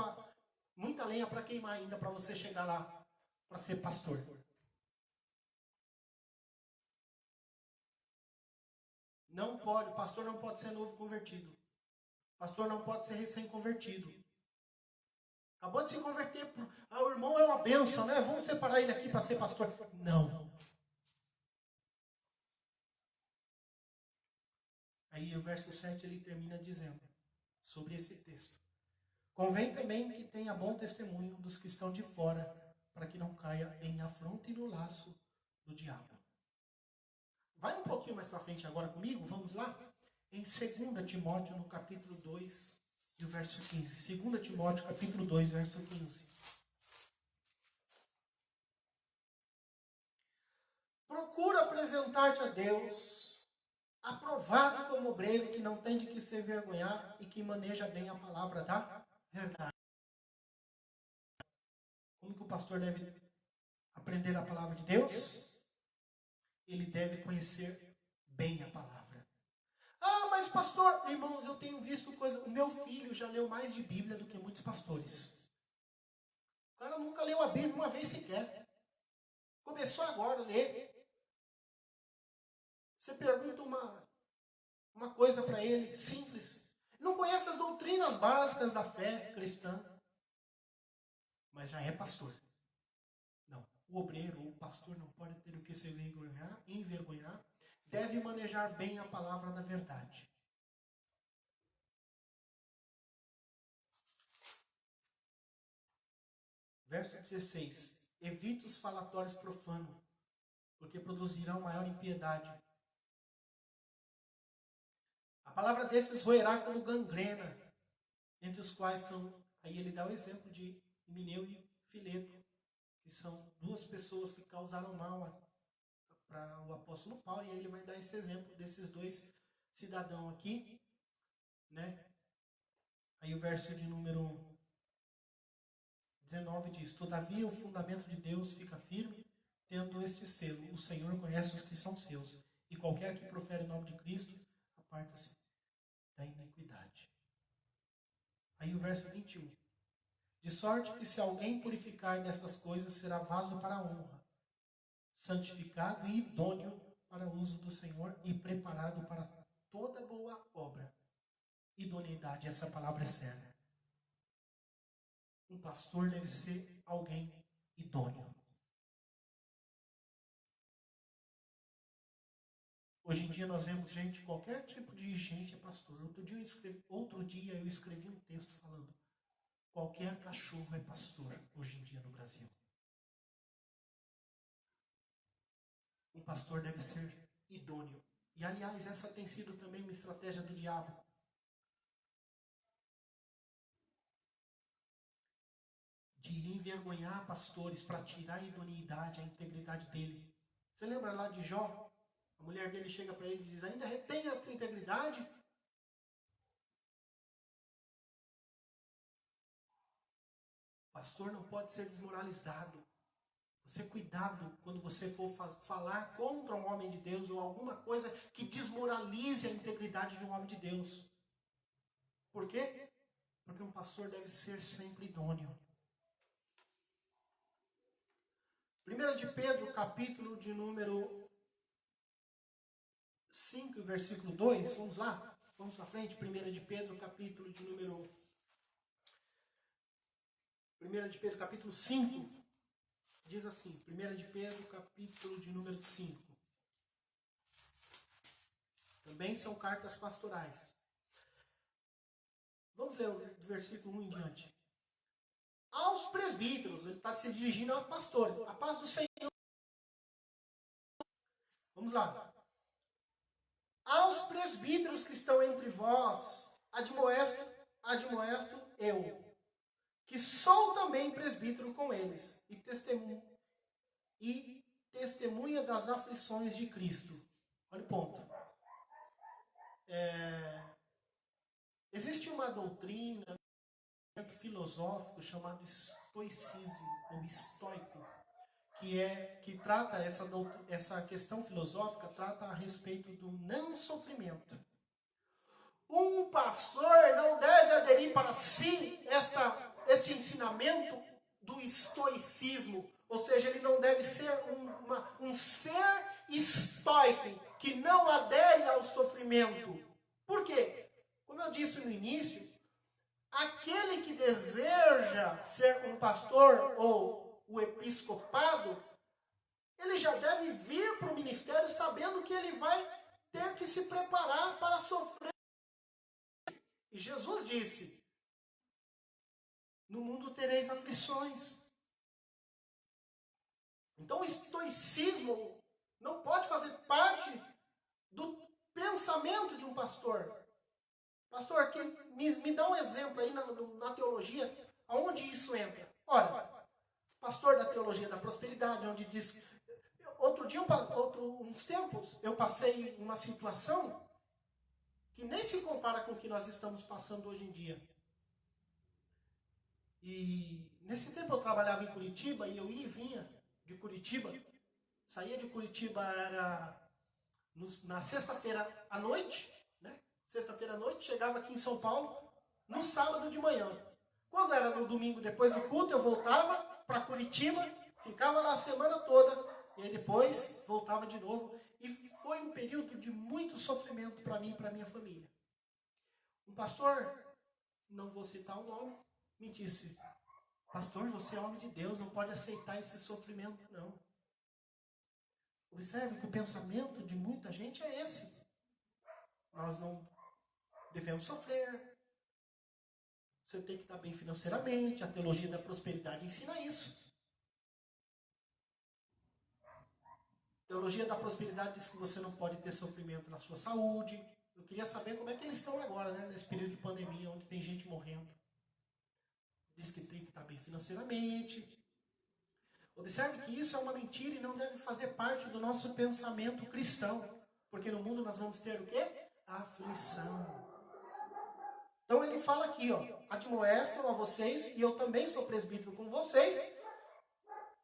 muita lenha para queimar ainda para você chegar lá para ser pastor. Não pode, pastor não pode ser novo convertido. Pastor não pode ser recém-convertido. Acabou de se converter. O irmão é uma bênção, né? Vamos separar ele aqui para ser pastor. Não. Aí o verso 7 ele termina dizendo sobre esse texto. Convém também que tenha bom testemunho dos que estão de fora, para que não caia em afronta e no laço do diabo. Vai um pouquinho mais para frente agora comigo, vamos lá? em 2 Timóteo, no capítulo 2, e o verso 15. 2 Timóteo, capítulo 2, verso 15. Procura apresentar-te a Deus, aprovado como obreiro que não tem de que se envergonhar e que maneja bem a palavra da verdade. Como que o pastor deve aprender a palavra de Deus? Ele deve conhecer bem a palavra. Ah, mas pastor, irmãos, eu tenho visto coisa. O meu filho já leu mais de Bíblia do que muitos pastores. O cara nunca leu a Bíblia uma vez sequer. Começou agora a ler. Você pergunta uma coisa para ele, simples. Não conhece as doutrinas básicas da fé cristã, mas já é pastor. Não, o obreiro ou o pastor não pode ter o que se envergonhar, deve manejar bem a palavra da verdade. Verso 16. Evite os falatórios profanos, porque produzirão maior impiedade. A palavra desses roerá como gangrena, entre os quais são, aí ele dá o exemplo de Himeneu e Fileto, que são duas pessoas que causaram mal para o apóstolo Paulo, e aí ele vai dar esse exemplo desses dois cidadãos aqui, né? Aí o verso de número 19 diz: todavia o fundamento de Deus fica firme, tendo este selo: o Senhor conhece os que são seus, e qualquer que profere o nome de Cristo, aparta-se da iniquidade. Aí o verso 21. De sorte que se alguém purificar destas coisas, será vaso para a honra, santificado e idôneo para o uso do Senhor e preparado para toda boa obra. Idoneidade, essa palavra é séria. Um pastor deve ser alguém idôneo. Hoje em dia nós vemos gente, qualquer tipo de gente é pastor. Outro dia eu escrevi um texto falando: qualquer cachorro é pastor hoje em dia no Brasil. Um pastor deve ser idôneo. E aliás, essa tem sido também uma estratégia do diabo. De envergonhar pastores para tirar a idoneidade, a integridade dele. Você lembra lá de Jó? A mulher dele chega para ele e diz: ainda retém a tua integridade? O pastor não pode ser desmoralizado. Você cuidado quando você for falar contra um homem de Deus ou alguma coisa que desmoralize a integridade de um homem de Deus. Por quê? Porque um pastor deve ser sempre idôneo. 1 de Pedro, capítulo de número 5, versículo 2. Vamos lá? Vamos à frente. 1 de Pedro, capítulo de número... 1 de Pedro, capítulo 5. Diz assim, 1 de Pedro, capítulo de número 5. Também são cartas pastorais. Vamos ler o versículo 1 em diante. Aos presbíteros, ele está se dirigindo aos pastores. A paz do Senhor. Vamos lá. Aos presbíteros que estão entre vós, admoesto eu, que sou também presbítero com eles, e testemunha das aflições de Cristo. Olha o ponto. Existe uma doutrina filosófico chamado estoicismo, ou estoico, que trata essa questão filosófica, trata a respeito do não sofrimento. Um pastor não deve aderir para si este ensinamento do estoicismo, ou seja, ele não deve ser um ser estoico, que não adere ao sofrimento. Por quê? Como eu disse no início, aquele que deseja ser um pastor ou o episcopado, ele já deve vir para o ministério sabendo que ele vai ter que se preparar para sofrer. E Jesus disse: no mundo tereis aflições. Então o estoicismo não pode fazer parte do pensamento de um pastor. Pastor, me dá um exemplo aí na teologia, aonde isso entra. Ora, pastor da teologia da prosperidade, onde diz... uns tempos, eu passei uma situação que nem se compara com o que nós estamos passando hoje em dia. E nesse tempo eu trabalhava em Curitiba e eu ia e vinha de Curitiba. Saía de Curitiba na sexta-feira à noite, né? Sexta-feira à noite, chegava aqui em São Paulo no sábado de manhã. Quando era no domingo, depois do culto, eu voltava para Curitiba, ficava lá a semana toda e aí depois voltava de novo. E foi um período de muito sofrimento para mim e para minha família. Um pastor, não vou citar o nome, me disse: pastor, você é homem de Deus, não pode aceitar esse sofrimento, não. Observe que o pensamento de muita gente é esse. Nós não devemos sofrer. Você tem que estar bem financeiramente. A teologia da prosperidade ensina isso. A teologia da prosperidade diz que você não pode ter sofrimento na sua saúde. Eu queria saber como é que eles estão agora, né, nesse período de pandemia, onde tem gente morrendo. Diz que tem que estar bem financeiramente. Observe que isso é uma mentira e não deve fazer parte do nosso pensamento cristão. Porque no mundo nós vamos ter o quê? Aflição. Então ele fala aqui, ó, admoestam a vocês, e eu também sou presbítero com vocês,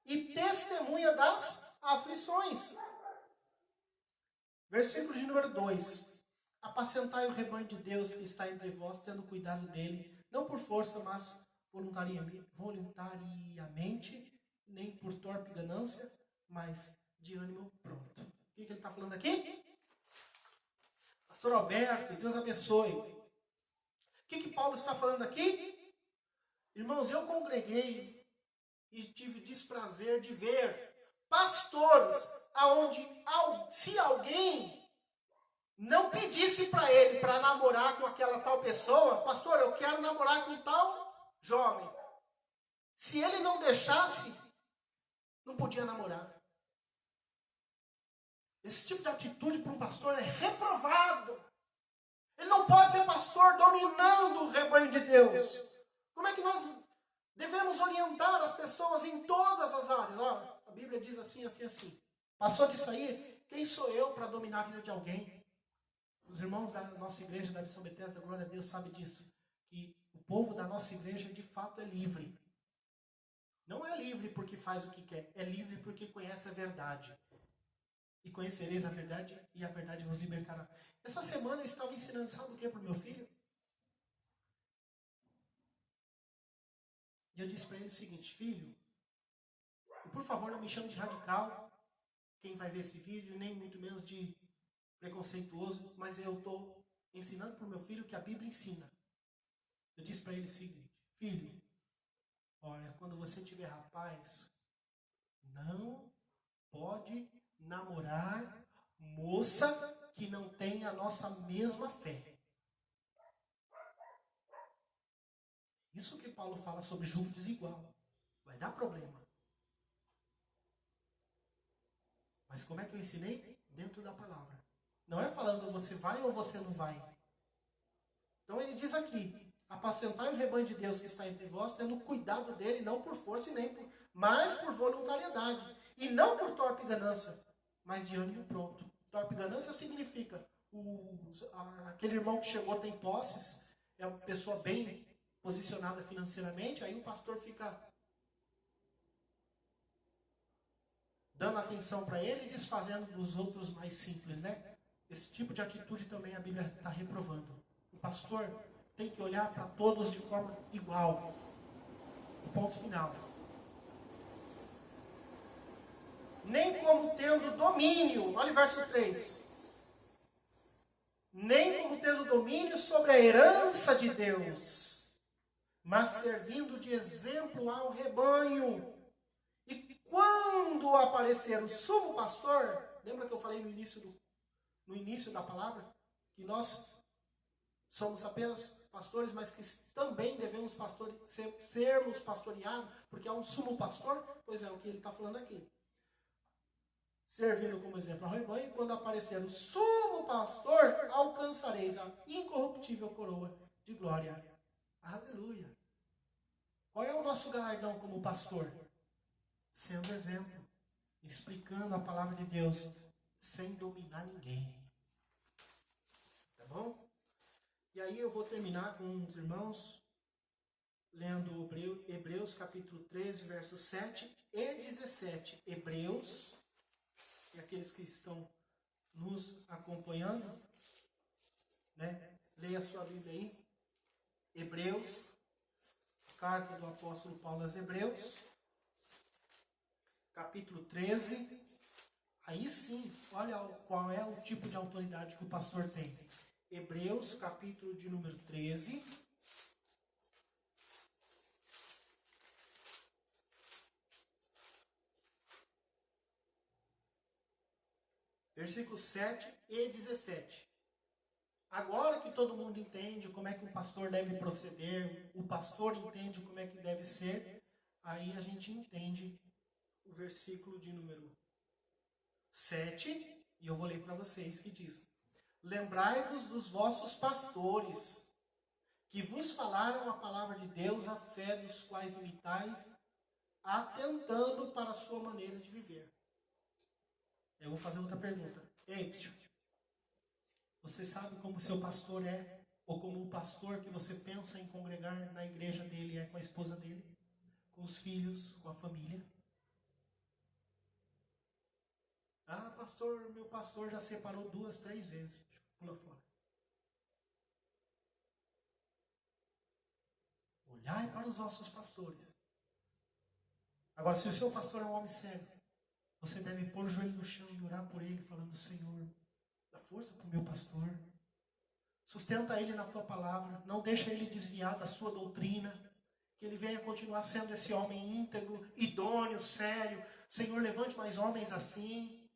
e testemunha das aflições. Versículo de número 2. Apacentai o rebanho de Deus que está entre vós, tendo cuidado dele, não por força, mas voluntariamente, nem por torpe ganância, mas de ânimo pronto. O que ele está falando aqui? Pastor Alberto, Deus abençoe. O que Paulo está falando aqui? Irmãos, eu congreguei e tive desprazer de ver pastores aonde, se alguém não pedisse para ele para namorar com aquela tal pessoa, pastor, eu quero namorar com tal jovem. Se ele não deixasse, não podia namorar. Esse tipo de atitude para um pastor é reprovado. Ele não pode ser pastor dominando o rebanho de Deus. Como é que nós devemos orientar as pessoas em todas as áreas? Olha, a Bíblia diz assim, assim, assim. Passou disso aí, quem sou eu para dominar a vida de alguém? Os irmãos da nossa igreja, da Missão Betesda, glória a Deus, sabem disso. Que o povo da nossa igreja, de fato, é livre. Não é livre porque faz o que quer. É livre porque conhece a verdade. E conhecereis a verdade, e a verdade vos libertará. Essa semana eu estava ensinando, sabe o que para o meu filho? E eu disse para ele o seguinte: filho, por favor não me chame de radical, quem vai ver esse vídeo, nem muito menos de preconceituoso, mas eu estou ensinando para o meu filho o que a Bíblia ensina. Eu disse para ele o seguinte: filho, olha, quando você tiver rapaz, não pode namorar moça que não tem a nossa mesma fé. Isso que Paulo fala sobre julgo desigual. Vai dar problema. Mas como é que eu ensinei? Dentro da palavra. Não é falando você vai ou você não vai. Então ele diz aqui: apacentai o rebanho de Deus que está entre vós, tendo cuidado dele, não por força, mas por voluntariedade. E não por torpe ganância, mas de ânimo pronto. Torpe ganância significa aquele irmão que chegou tem posses, é uma pessoa bem posicionada financeiramente, aí o pastor fica dando atenção para ele e desfazendo dos outros mais simples, né? Esse tipo de atitude também a Bíblia está reprovando. O pastor tem que olhar para todos de forma igual. Ponto final. Nem como tendo domínio, olha o verso 3. Nem como tendo domínio sobre a herança de Deus, mas servindo de exemplo ao rebanho. E quando aparecer o sumo pastor, lembra que eu falei no início da palavra, que nós somos apenas pastores, mas que também devemos sermos pastoreados, porque há um sumo pastor? Pois é, o que ele está falando aqui. Servindo como exemplo ao rebanho, quando aparecer o sumo pastor alcançareis a incorruptível coroa de glória. Aleluia. Qual é o nosso galardão como pastor? Sendo exemplo, explicando a palavra de Deus, sem dominar ninguém. Tá bom? E aí eu vou terminar com os irmãos, lendo Hebreus capítulo 13, versos 7 e 17. Hebreus, e aqueles que estão nos acompanhando, né? Leia a sua Bíblia aí. Hebreus, carta do apóstolo Paulo aos Hebreus, capítulo 13. Aí sim, olha qual é o tipo de autoridade que o pastor tem. Hebreus, capítulo de número 13. Versículos 7 e 17. Agora que todo mundo entende como é que um pastor deve proceder, o pastor entende como é que deve ser, aí a gente entende o versículo de número 7, e eu vou ler para vocês, que diz: lembrai-vos dos vossos pastores, que vos falaram a palavra de Deus, a fé dos quais imitais, atentando para a sua maneira de viver. Eu vou fazer outra pergunta. Ei, você sabe como seu pastor é? Ou como o pastor que você pensa em congregar na igreja dele é com a esposa dele? Com os filhos, com a família? Ah, pastor, meu pastor já separou 2, 3 vezes. Pula fora. Olhai para os vossos pastores. Agora, se o seu pastor é um homem sério, você deve pôr o joelho no chão e orar por ele, falando: Senhor, dá força para o meu pastor. Sustenta ele na tua palavra. Não deixa ele desviar da sua doutrina. Que ele venha continuar sendo esse homem íntegro, idôneo, sério. Senhor, levante mais homens assim.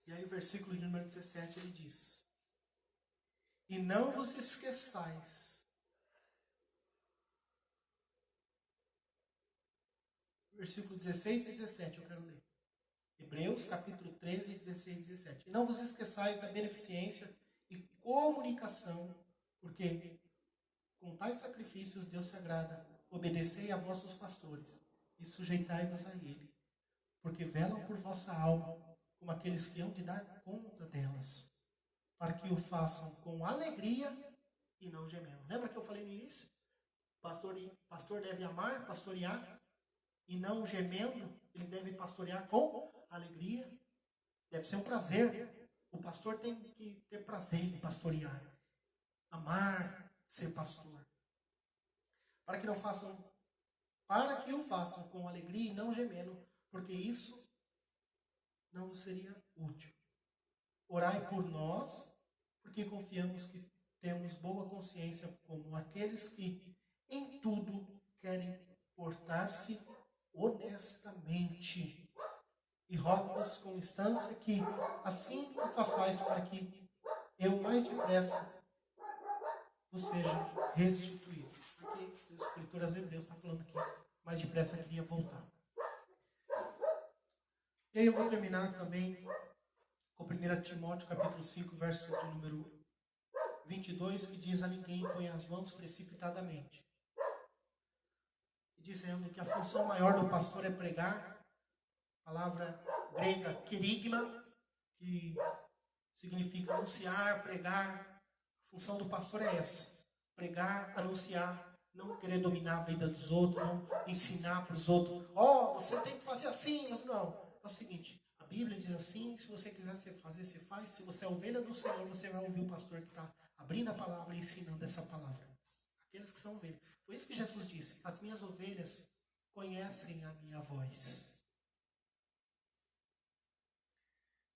E aí o versículo de número 17, ele diz: e não vos esqueçais. Versículo 16 e 17, eu quero ler. Hebreus, capítulo 13, 16 e 17. E não vos esqueçais da beneficência e comunicação, porque com tais sacrifícios Deus se agrada. Obedecei a vossos pastores e sujeitai-vos a ele, porque velam por vossa alma, como aqueles que hão de dar conta delas, para que o façam com alegria e não gemendo. Lembra que eu falei no início? Pastor deve amar, pastorear, e não gemendo. Ele deve pastorear com alegria. Deve ser um prazer. O pastor tem que ter prazer em pastorear, amar ser pastor. Para que o façam com alegria e não gemendo, porque isso não seria útil. Orai por nós, porque confiamos que temos boa consciência, como aqueles que em tudo querem portar-se honestamente. E rogo-vos com instância que assim o façais, para que eu mais depressa vos seja restituído. Porque as escrituras de Deus está falando que mais depressa queria voltar. E aí eu vou terminar também com 1 Timóteo capítulo 5, verso de número 22, que diz: a ninguém põe as mãos precipitadamente. E dizendo que a função maior do pastor é pregar, palavra grega querigma, que significa anunciar, pregar. A função do pastor é essa: pregar, anunciar, não querer dominar a vida dos outros, não ensinar para os outros: você tem que fazer assim. Mas não, é o seguinte: a Bíblia diz assim, se você quiser fazer, você faz. Se você é ovelha do Senhor, você vai ouvir o pastor que está abrindo a palavra e ensinando essa palavra. Aqueles que são ovelhas. Foi isso que Jesus disse: as minhas ovelhas conhecem a minha voz.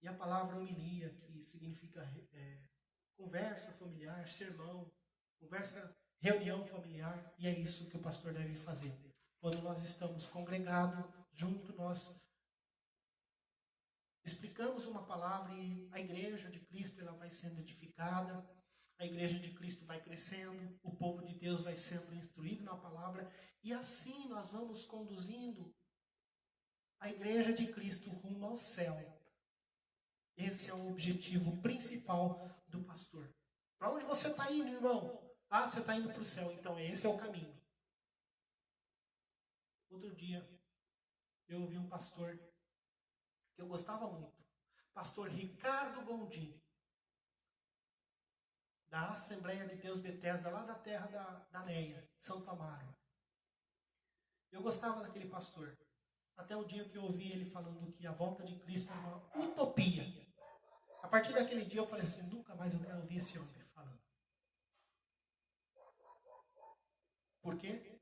E a palavra homilia, que significa conversa familiar, sermão, reunião familiar, e é isso que o pastor deve fazer. Quando nós estamos congregados, junto, nós explicamos uma palavra e a igreja de Cristo ela vai sendo edificada, a igreja de Cristo vai crescendo, o povo de Deus vai sendo instruído na palavra, e assim nós vamos conduzindo a igreja de Cristo rumo ao céu. Esse é o objetivo principal do pastor. Para onde você está indo, irmão? Ah, você está indo para o céu. Então esse é o caminho. Outro dia, eu ouvi um pastor que eu gostava muito. Pastor Ricardo Gondim, da Assembleia de Deus Betesda, lá da terra da Neia, Santo Amaro. Eu gostava daquele pastor. Até o dia que eu ouvi ele falando que a volta de Cristo é uma utopia. A partir daquele dia eu falei assim, nunca mais eu quero ouvir esse homem falando. Por quê?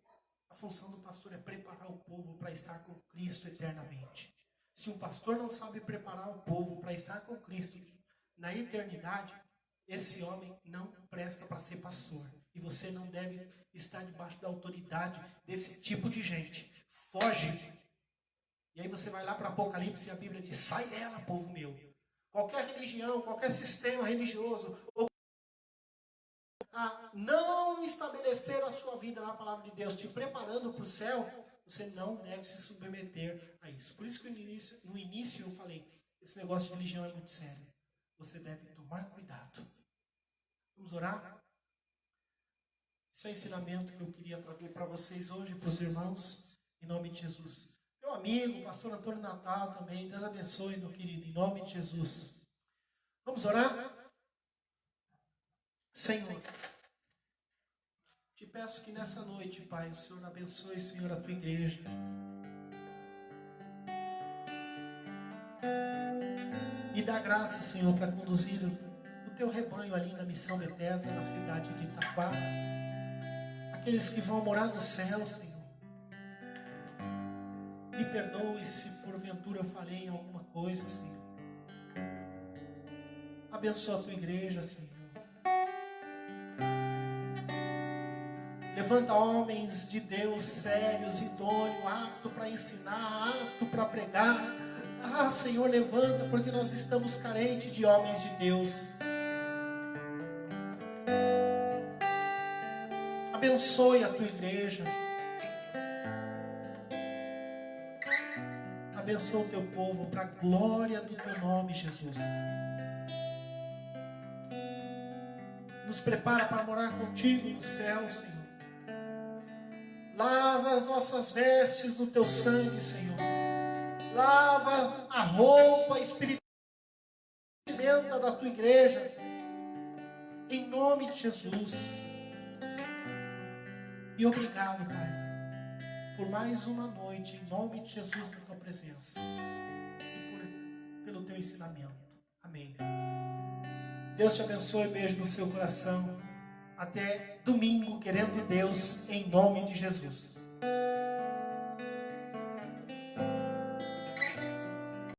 A função do pastor é preparar o povo para estar com Cristo eternamente. Se um pastor não sabe preparar o povo para estar com Cristo na eternidade, esse homem não presta para ser pastor. E você não deve estar debaixo da autoridade desse tipo de gente. Foge. E aí você vai lá para Apocalipse e a Bíblia diz, sai dela, povo meu. Qualquer religião, qualquer sistema religioso, ou a não estabelecer a sua vida na palavra de Deus, te preparando para o céu, você não deve se submeter a isso. Por isso que no início eu falei, esse negócio de religião é muito sério. Você deve tomar cuidado. Vamos orar? Esse é o ensinamento que eu queria trazer para vocês hoje, para os irmãos, em nome de Jesus. Meu amigo, pastor Antônio Natal também, Deus abençoe, meu querido, em nome de Jesus. Vamos orar? Senhor, te peço que nessa noite, Pai, o Senhor abençoe, Senhor, a tua igreja. Me dá graça, Senhor, para conduzir o teu rebanho ali na Missão Betesda, na cidade de Itaquá. Aqueles que vão morar no céu, Senhor. Me perdoe se porventura eu falei em alguma coisa, Senhor. Abençoa a tua igreja, Senhor. Levanta homens de Deus sérios, idôneos, aptos para ensinar, aptos para pregar. Ah, Senhor, levanta, porque nós estamos carentes de homens de Deus. Abençoe a tua igreja. Abençoa o teu povo para a glória do teu nome, Jesus. Nos prepara para morar contigo no céu, Senhor. Lava as nossas vestes no teu sangue, Senhor. Lava a roupa espiritual da tua igreja. Em nome de Jesus. E obrigado, Pai, por mais uma noite, em nome de Jesus, na tua presença. E pelo teu ensinamento. Amém. Deus te abençoe, beijo no seu coração. Até domingo, querendo Deus, em nome de Jesus.